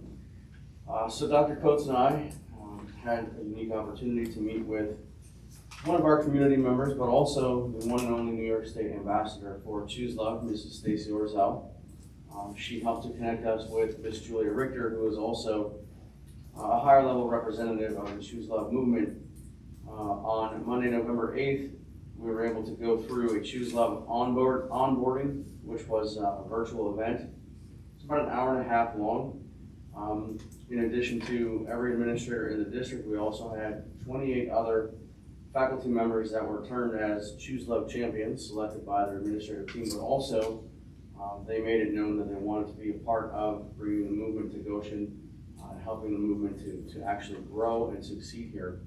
So Dr. Coates and I had a unique opportunity to meet with one of our community members, but also the one and only New York State Ambassador for Choose Love, Mrs. Stacy Orzel. She helped to connect us with Miss Julia Richter, who is also a higher level representative of the Choose Love movement. On Monday, November 8th, we were able to go through a Choose Love onboarding, which was a virtual event. It's about an hour and a half long. In addition to every administrator in the district, we also had 28 other faculty members that were termed as Choose Love champions, selected by their administrative team, but also they made it known that they wanted to be a part of bringing the movement to Goshen, helping the movement to actually grow and succeed here.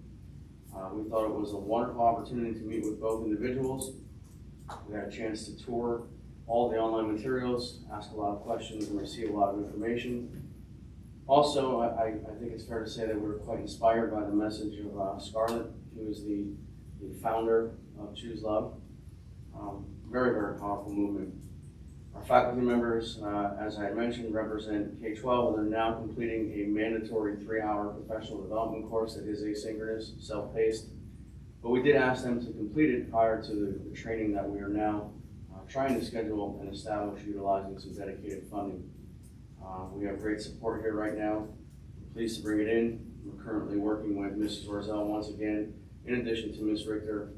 We thought it was a wonderful opportunity to meet with both individuals. We had a chance to tour all the online materials, ask a lot of questions, and receive a lot of information. Also, I think it's fair to say that we were quite inspired by the message of Scarlett, who is the founder of Choose Love. Very, very powerful movement. Our faculty members, as I had mentioned, represent K-12, and they're now completing a mandatory 3-hour professional development course that is asynchronous, self-paced. But we did ask them to complete it prior to the training that we are now trying to schedule and establish utilizing some dedicated funding. We have great support here right now. We're pleased to bring it in. We're currently working with Mrs. Orzel once again, in addition to Ms. Richter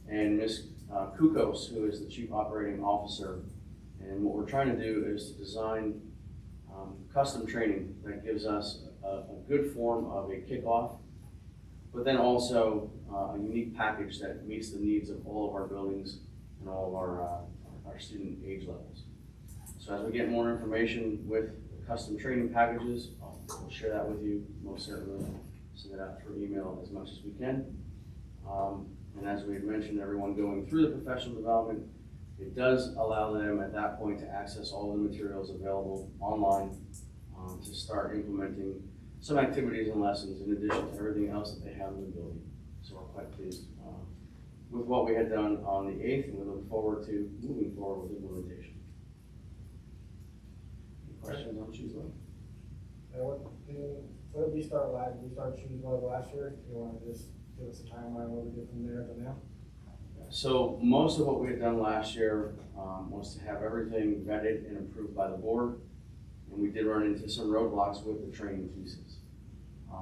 and Ms. Kukos, who is the Chief Operating Officer. And what we're trying to do is to design custom training that gives us a good form of a kickoff, but then also a unique package that meets the needs of all of our buildings and all of our student age levels. So as we get more information with the custom training packages, we'll share that with you most certainly. Send it out through email as much as we can. And as we had mentioned, everyone going through the professional development, it does allow them at that point to access all the materials available online to start implementing some activities and lessons in addition to everything else that they have in the building. So we're quite pleased with what we had done on the 8th, and we look forward to moving forward with implementation. Any questions on Choose Love? What did we start last? We started Choose Love last year. Do you want to just give us a timeline what we did from there to now? So most of what we had done last year was to have everything vetted and approved by the board, and we did run into some roadblocks with the training pieces.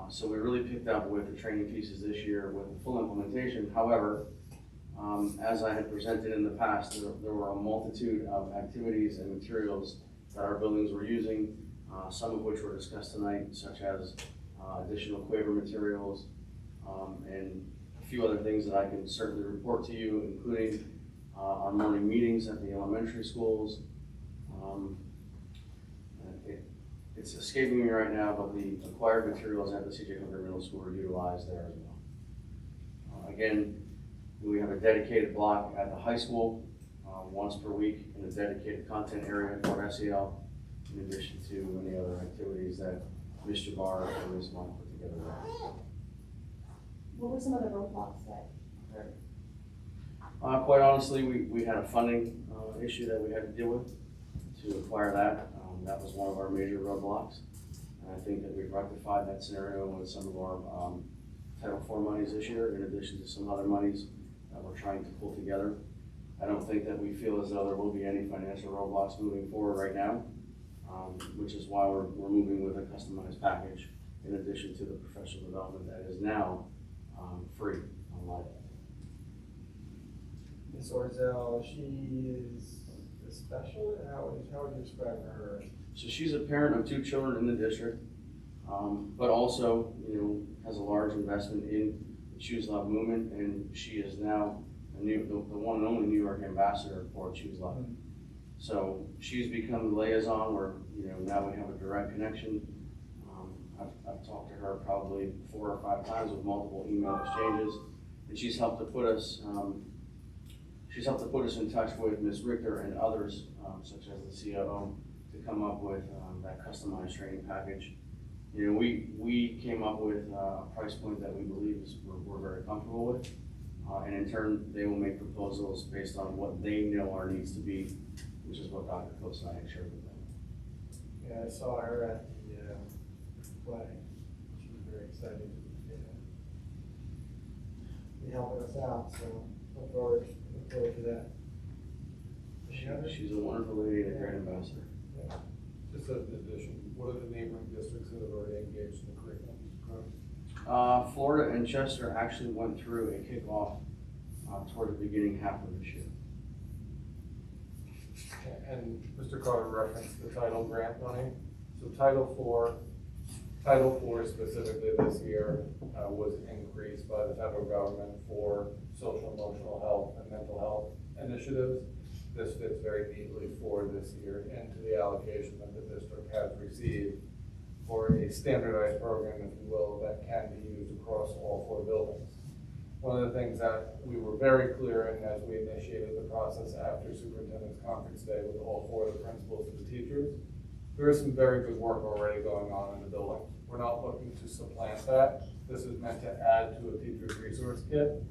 So we really picked up with the training pieces this year with the full implementation. However, as I had presented in the past, there were a multitude of activities and materials that our buildings were using, some of which were discussed tonight, such as additional Quaver materials and a few other things that I can certainly report to you, including our morning meetings at the elementary schools. It's escaping me right now, but the acquired materials at the C.J. Hooker Middle School are utilized there as well. Again, we have a dedicated block at the high school once per week in a dedicated content area for SEL, in addition to any other activities that Mr. Barr or Ms. Monk put together there. What were some of the roadblocks that occurred? Quite honestly, we had a funding issue that we had to deal with to acquire that. That was one of our major roadblocks. And I think that we've rectified that scenario with some of our Title IV monies this year, in addition to some other monies that we're trying to pull together. I don't think that we feel as though there will be any financial roadblocks moving forward right now, which is why we're moving with a customized package, in addition to the professional development that is now free online. Ms. Orzel, she is a special, how would you describe her? So she's a parent of 2 children in the district, but also, has a large investment in the Choose Love movement, and she is now the one and only New York ambassador for Choose Love. So she's become the liaison where, now we have a direct connection. I've talked to her probably 4 or 5 times with multiple email exchanges, and she's helped to put us in touch with Ms. Richter and others, such as the COO, to come up with that customized training package. We came up with a price point that we believe we're very comfortable with, and in turn, they will make proposals based on what they know our needs to be, which is what Dr. Coates and I shared with them. Yeah, I saw her at the play. She was very excited to be helping us out, so look forward to that. She's a wonderful lady and a great ambassador. Just as an addition, what are the neighboring districts that have already engaged in the curriculum? Florida and Chester actually went through a kickoff toward the beginning half of this year. And Mr. Carter referenced the title grant money. So Title IV specifically this year was increased by the federal government for social emotional health and mental health initiatives. This fits very neatly for this year into the allocation that the district has received for a standardized program, if you will, that can be used across all 4 buildings. One of the things that we were very clear in as we initiated the process after Superintendent's Conference Day with all 4 of the principals and the teachers, there is some very good work already going on in the building. We're not looking to supplant that. This is meant to add to a teacher's resource kit.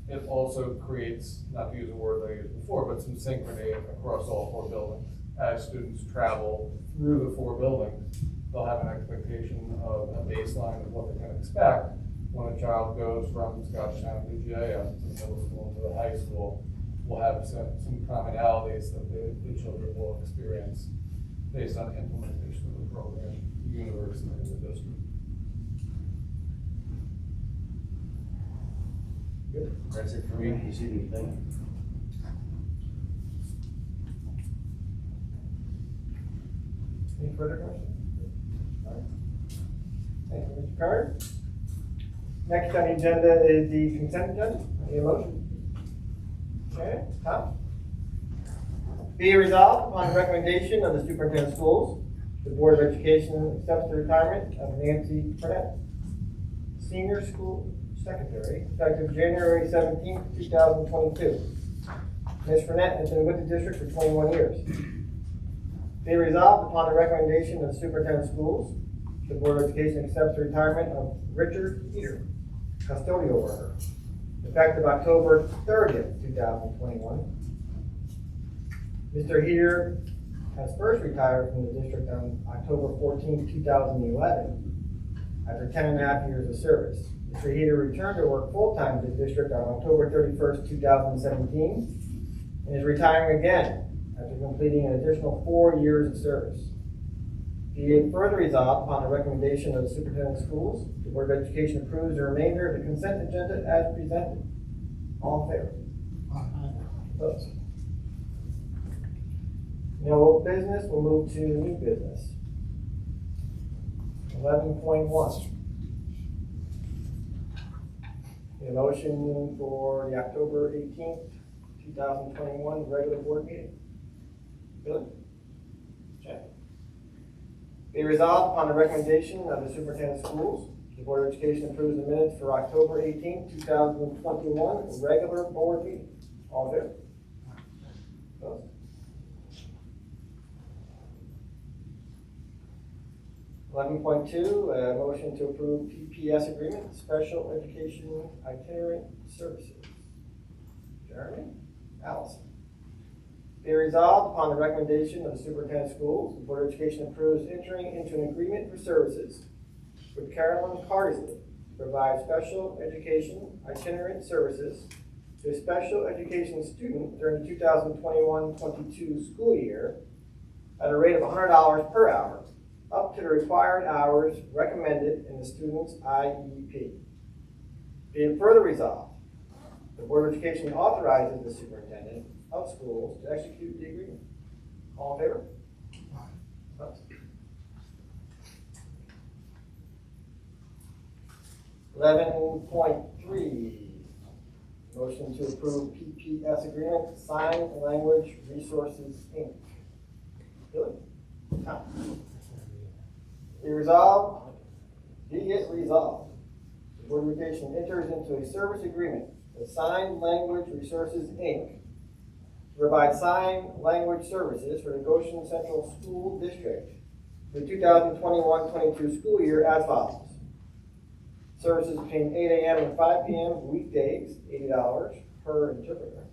It also creates, not to use a word that I used before, but some synchrony across all 4 buildings. As students travel through the 4 buildings, they'll have an expectation of a baseline of what they can expect when a child goes from Scottsdale to GIS to the middle school to the high school. We'll have some commonalities that the children will experience based on implementation of the program universally in the district. Good. That's it for me this evening. Thank you. Any further questions? All right. Thank you, Mr. Carter. Next on the agenda is the consent agenda. Any motion? Okay, Tom? Be it resolved upon the recommendation of the Superintendent of Schools, the Board of Education accepts the retirement of Nancy Burnett, Senior School Secretary, effective January 17th, 2022. Ms. Burnett has been with the district for 21 years. Be it resolved upon the recommendation of the Superintendent of Schools, the Board of Education accepts the retirement of Richard Peter, custodial worker, effective October 30th, 2021. Mr. Heater has first retired from the district on October 14th, 2011, after 10.5 years of service. Mr. Heater returned to work full-time in the district on October 31st, 2017, and is retiring again after completing an additional 4 years of service. Be it further resolved upon the recommendation of the Superintendent of Schools, the Board of Education approves the remainder of the consent agenda as presented. All in favor? Opposed? No old business, we'll move to new business. 11.1. A motion for the October 18th, 2021 regular board meeting. Billy? Check. Be resolved upon the recommendation of the Superintendent of Schools, the Board of Education approves the minutes for October 18th, 2021 regular board meeting. All in favor? Opposed? 11.2, motion to approve PPS agreement, special education itinerant services. Jeremy? Allison? Be resolved upon the recommendation of the Superintendent of Schools, the Board of Education approves entering into an agreement for services with Carolyn Carsley to provide special education itinerant services to a special education student during the 2021-22 school year at a rate of $100 per hour, up to the required hours recommended in the student's IEP. Be it further resolved The Board of Education authorizes the superintendent of schools to execute the agreement. All in favor? Opposed? 11.3, motion to approve PPS agreement, Sign Language Resources, Inc. Billy? Tom? Be it resolved, the Board of Education enters into a service agreement with Sign Language Resources, Inc. to provide sign language services for the Goshen Central School District for the 2021-22 school year as follows. Services between 8 a.m. and 5 p.m. weekdays, $80 per interpreter.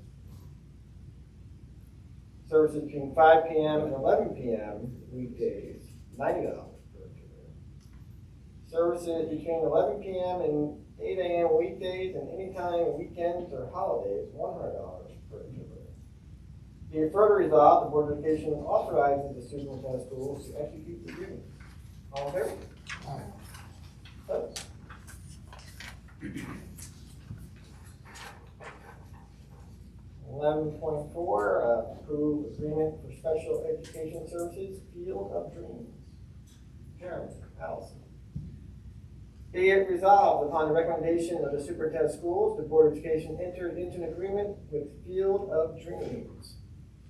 Services between 5 p.m. and 11 p.m. weekdays, $90 per interpreter. Services between 11 p.m. and 8 a.m. weekdays and anytime weekends or holidays, $100 per interpreter. Be it further resolved, the Board of Education authorizes the superintendent of schools to execute the agreement. All in favor? Opposed? 11.4, approve agreement for special education services, Field of Dreams. Jeremy, Allison. Be it resolved upon the recommendation of the superintendent of schools, the Board of Education enters into an agreement with Field of Dreams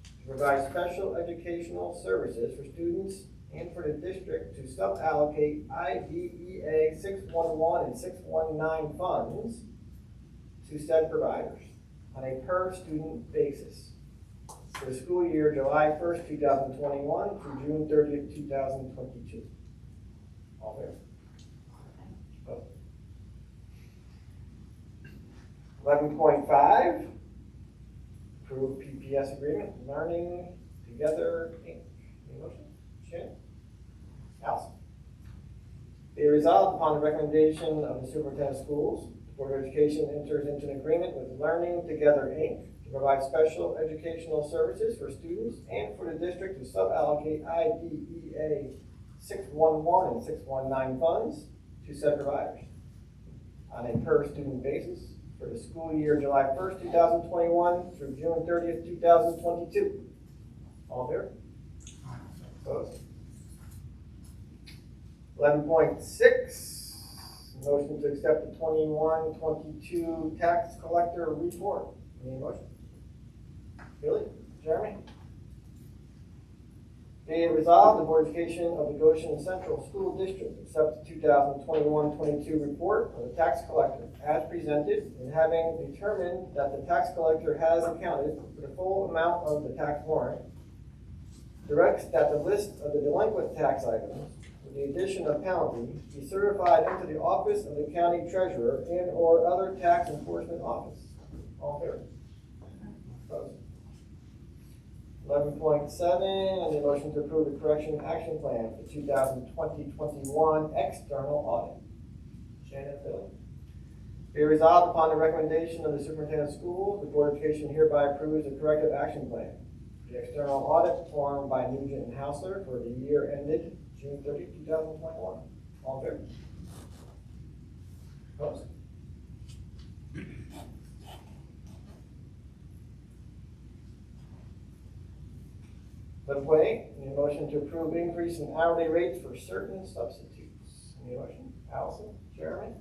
to provide special educational services for students and for the district to sub-allocate IDEA 611 and 619 funds to said providers on a per-student basis for the school year July 1st, 2021 through June 30th, 2022. All there. 11.5, approve PPS agreement, Learning Together, Inc. Any motion? Shannon? Allison? Be resolved upon the recommendation of the superintendent of schools, the Board of Education enters into an agreement with Learning Together, Inc. to provide special educational services for students and for the district to sub-allocate IDEA 611 and 619 funds to said providers on a per-student basis for the school year July 1st, 2021 through June 30th, 2022. All there? Opposed? 11.6, motion to accept the 21-22 tax collector report. Any motion? Billy? Jeremy? Be it resolved, the Board of Education of the Goshen Central School District accepts the 2021-22 report of the tax collector as presented, and having determined that the tax collector has accounted for the full amount of the tax warrant, directs that the list of the delinquent tax items, with the addition of penalty, be certified into the office of the county treasurer and or other tax enforcement office. All in favor? Opposed? 11.7, and the motion to approve the correction action plan for 2020-21 external audit. Shannon, Billy. Be resolved upon the recommendation of the superintendent of schools, the Board of Education hereby approves the corrective action plan for the external audit performed by Nugent and Hausler for the year ended June 30, 2021. All in favor? Opposed? 11.8, any motion to approve increase in hourly rates for certain substitutes. Any motion? Allison? Jeremy?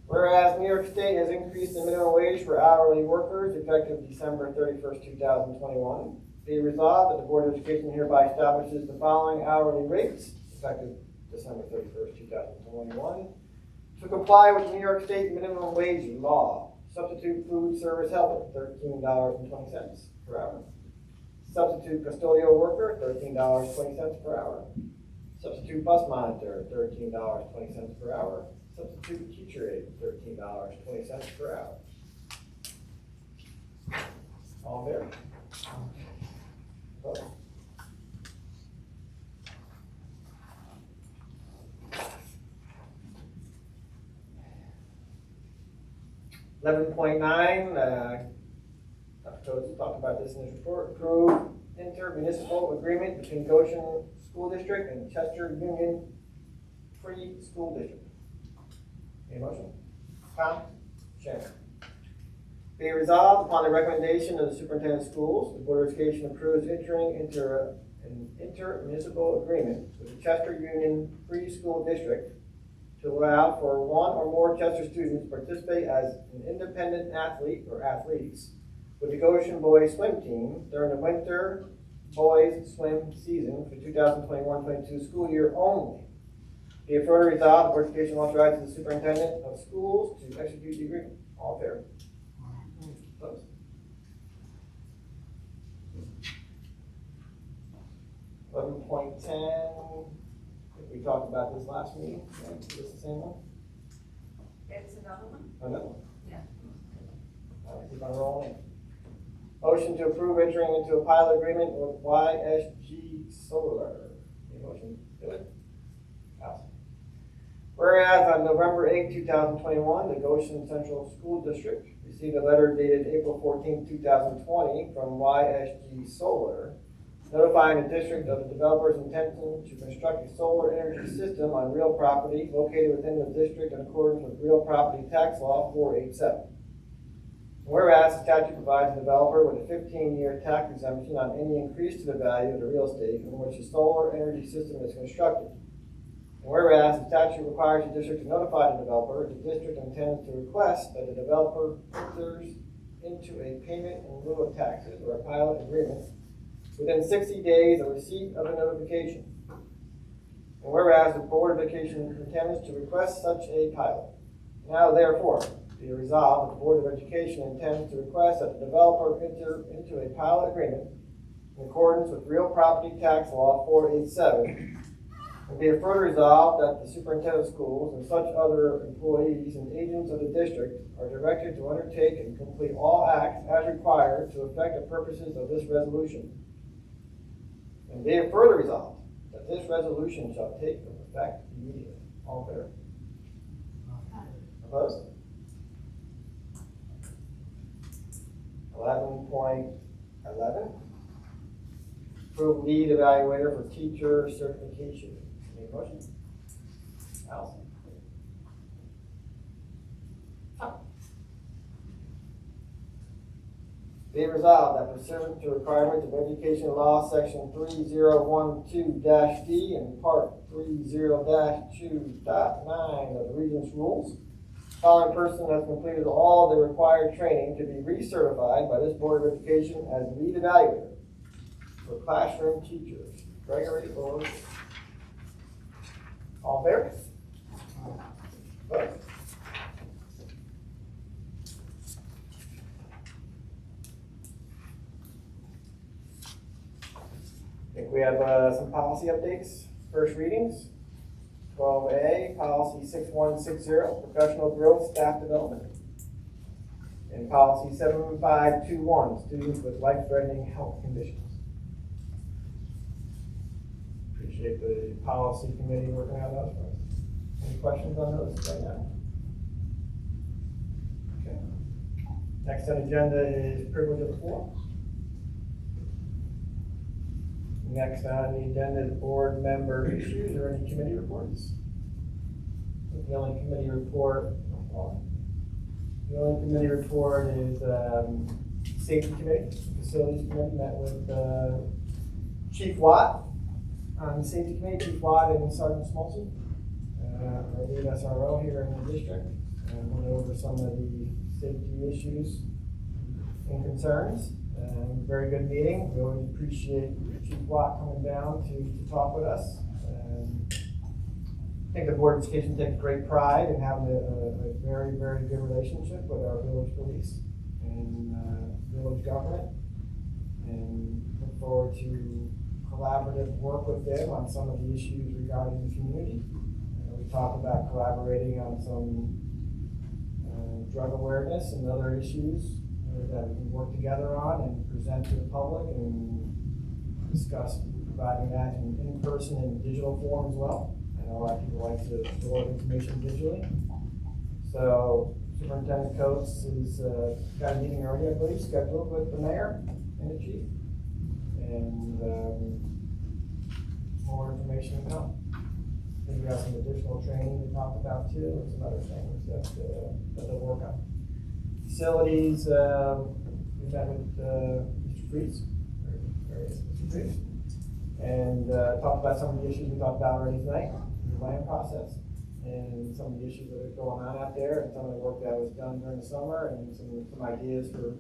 Whereas New York State has increased the minimum wage for hourly workers effective December 31st, 2021, be resolved that the Board of Education hereby establishes the following hourly rates effective December 31st, 2021 to comply with New York State minimum wage law. Substitute food service helper, $13.20 per hour. Substitute custodial worker, $13.20 per hour. Substitute bus monitor, $13.20 per hour. Substitute teacher aide, $13.20 per hour. All there? Vote. $11.9, Dr. Coates talked about this in his report. Approve intermunicipal agreement between Goshen School District and Chester Union Free School District. Any motion? Tom? Shannon? Be resolved upon the recommendation of the superintendent of schools, the Board of Education approves entering into an intermunicipal agreement with the Chester Union Free School District to allow for one or more Chester students to participate as an independent athlete or athletes with the Goshen boys swim team during the winter boys swim season for 2021-22 school year only. Be it further resolved, the Board of Education authorizes the superintendent of schools to execute the agreement. All fair? Opposed? 11.10, I think we talked about this last meeting, right? Is this the same one? It's another one? Another one? Yeah. Keep on rolling. Motion to approve entering into a pilot agreement with YSG Solar. Any motion? Do it. Allison. Whereas on November 8, 2021, the Goshen Central School District received a letter dated April 14, 2020 from YSG Solar notifying the district of the developer's intention to construct a solar energy system on real property located within the district in accordance with real property tax law 487. Whereas the statute provides the developer with a 15-year tax exemption on any increase to the value of the real estate in which the solar energy system is constructed. And whereas the statute requires the district to notify the developer, the district intends to request that the developer enters into a payment in lieu of taxes or a pilot agreement within 60 days of receipt of a notification. And whereas the Board of Education intends to request such a pilot. Now therefore, be it resolved that the Board of Education intends to request that the developer enter into a pilot agreement in accordance with real property tax law 487. And be it further resolved that the superintendent of schools and such other employees and agents of the district are directed to undertake and complete all acts as required to effect the purposes of this resolution. And be it further resolved that this resolution shall take effect immediately. All in favor? Opposed? 11.11. Approve lead evaluator for teacher certification. Any motion? Allison. Be it resolved that pursuant to requirements of education law section 3012-D and part 30-2.9 of the Regents rules, following person has completed all the required training to be recertified by this Board of Education as lead evaluator for classroom teachers. Gregory or all fair? Vote. I think we have some policy updates, first readings. 12A, policy 6160, professional growth, staff development. And policy 7521, students with life-threatening health conditions. Appreciate the policy committee working on those for us. Any questions on those right now? Okay. Next on the agenda is privilege of the floor. Next on the agenda is board member issues or any committee reports. The only committee report, is safety committee, facilities committee met with Chief Watt on the safety committee, Chief Watt and Sergeant Smolson, our lead SRO here in the district, and went over some of the safety issues and concerns. Very good meeting. We always appreciate Chief Watt coming down to talk with us. I think the Board of Education takes great pride in having a very, very good relationship with our village police and village government, and look forward to collaborative work with them on some of the issues regarding the community. We talk about collaborating on some drug awareness and other issues that we can work together on and present to the public and discuss providing that in person and digital form as well. I know a lot of people like to store information digitally. So Superintendent Coates has got a meeting already, I believe, scheduled with the mayor and the chief. And more information to come. I think we have some additional training to talk about too, and some other things that they'll work on. Facilities, we met with Mr. Freeze, Mr. Freeze, and talked about some of the issues we talked about already tonight, the planning process, and some of the issues that are going on out there, and some of the work that was done during the summer, and some ideas for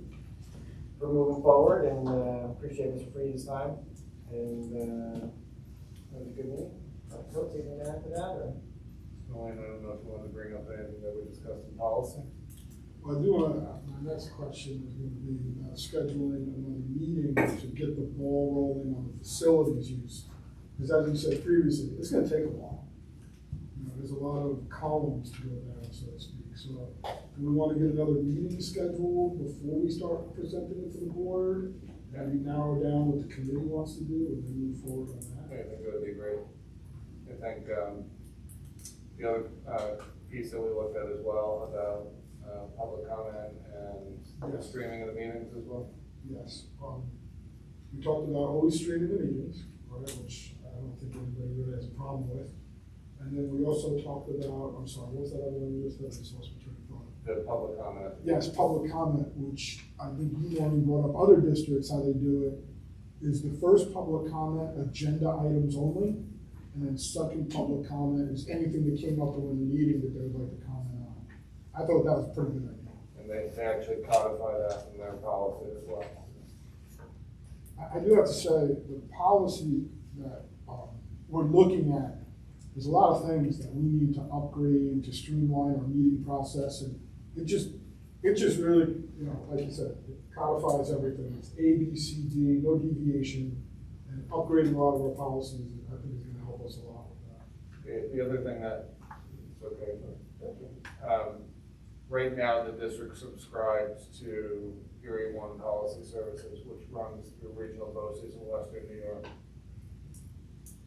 moving forward, and appreciate Mr. Freeze's time, and it was a good meeting. Coach, anything to add to that, or? Elaine, I don't know if you want to bring up anything that we discussed in policy. Well, I do want to, my next question is going to be scheduling another meeting to get the ball rolling on the facilities use. Because as you said previously, it's going to take a while. You know, there's a lot of columns to go down, so to speak. So do we want to get another meeting scheduled before we start presenting it to the board? Have you narrow down what the committee wants to do and then move forward on that? I think that would be great. I think the other piece that we looked at as well about public comment and Yes. streaming of the meetings as well. Yes. We talked about always streaming the meetings, right, which I don't think anybody really has a problem with. And then we also talked about, I'm sorry, what's that other one you just said? I just lost my train of thought. The public comment. Yes, public comment, which I think you already brought up other districts, how they do it, is the first public comment agenda items only, and then second public comment is anything that came up during the meeting that they would like to comment on. I thought that was a pretty good idea. And they actually codify that in their policy as well. I do have to say, the policy that we're looking at, there's a lot of things that we need to upgrade to streamline our meeting process, and it just really, you know, like you said, it codifies everything. It's A, B, C, D, no deviation, and upgrading a lot of our policies, I think is gonna help us a lot with that. The other thing that, it's okay, but, right now, the district subscribes to Erie One Policy Services, which runs through regional BOCES in Western New York.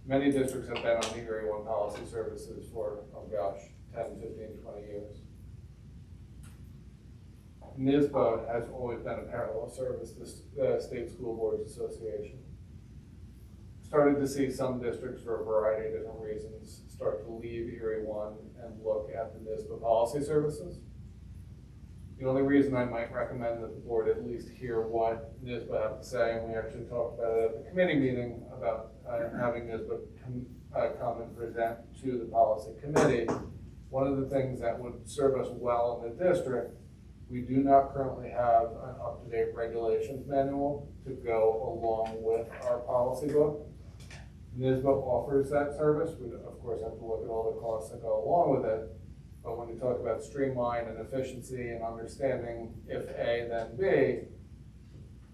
Many districts have been on the Erie One Policy Services for, 10, 15, 20 years. NISBA has always been a parallel service to the State School Boards Association. Started to see some districts, for a variety of different reasons, start to leave Erie One and look at the NISBA policy services. The only reason I might recommend that the board at least hear what NISBA have to say, and we actually talked about it at the committee meeting about having NISBA come and present to the policy committee. One of the things that would serve us well in the district, we do not currently have an up-to-date regulations manual to go along with our policy book. NISBA offers that service. We, of course, have to look at all the costs that go along with it. But when you talk about streamline and efficiency and understanding if A, then B,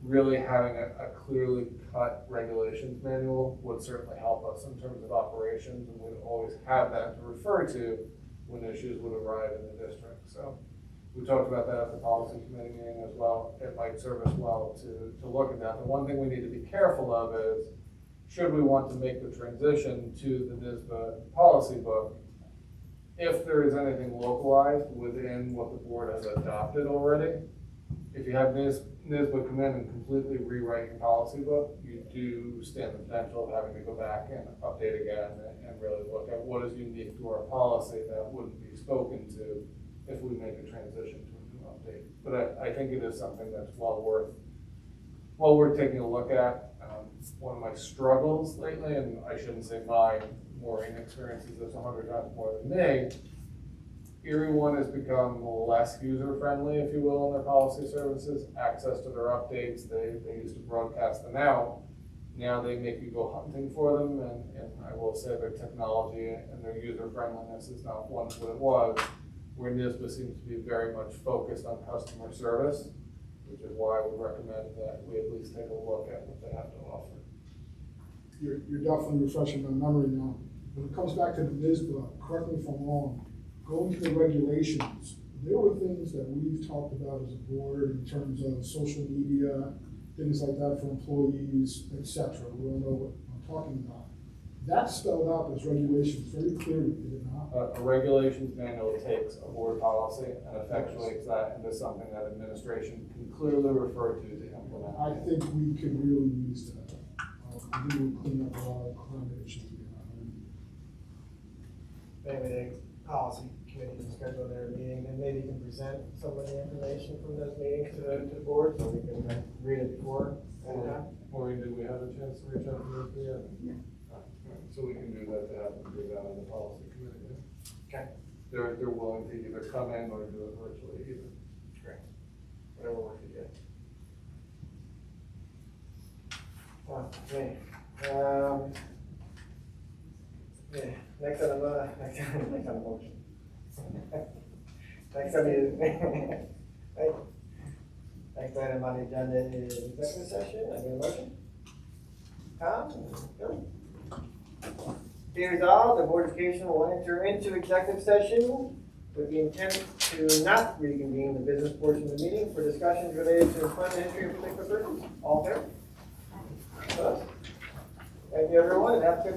really having a clearly cut regulations manual would certainly help us in terms of operations, and we'd always have that to refer to when issues would arrive in the district. So we talked about that at the policy committee meeting as well. It might serve us well to look at that. The one thing we need to be careful of is, should we want to make the transition to the NISBA policy book, if there is anything localized within what the board has adopted already, if you have NISBA come in and completely rewrite your policy book, you do stand the potential of having to go back and update again and really look at what is unique to our policy that wouldn't be spoken to if we make a transition to a new update. But I think it is something that's well worth taking a look at. One of my struggles lately, and I shouldn't say mine, Maureen experiences this 100 times more than me, Erie One has become less user-friendly, if you will, in their policy services, access to their updates. They used to broadcast them out. Now they make you go hunting for them, and I will say their technology and their user-friendliness is not what it was, where NISBA seems to be very much focused on customer service, which is why I would recommend that we at least take a look at what they have to offer. You're definitely refreshing my memory now. When it comes back to the NISBA, correct me if I'm wrong, going to the regulations, there were things that we've talked about as a board in terms of social media, things like that for employees, etc. We all know what I'm talking about. That's spelled out as regulations very clearly, did it not? A regulations manual takes a board policy and effectuates that into something that administration can clearly refer to implement. I think we could really use that. I think we clean up a lot of climate issues we have. Maybe the policy committee to schedule their meeting, and maybe you can present some of the information from those meetings to the board, so we can read it before. Maureen, did we have a chance to reach out to them yet? No. So we can do that to have them do that on the policy committee. Okay. They're willing to either come in or do it virtually either. Great. Whatever works for you. Okay. Yeah, next on the motion. Next item on the agenda is executive session. I get a motion? Tom? Bill? Be resolved, the Board of Education will enter into executive session with the intent to not reconvene the business portion of the meeting for discussions related to employment history of particular persons. All fair? Thank you, everyone, and have a good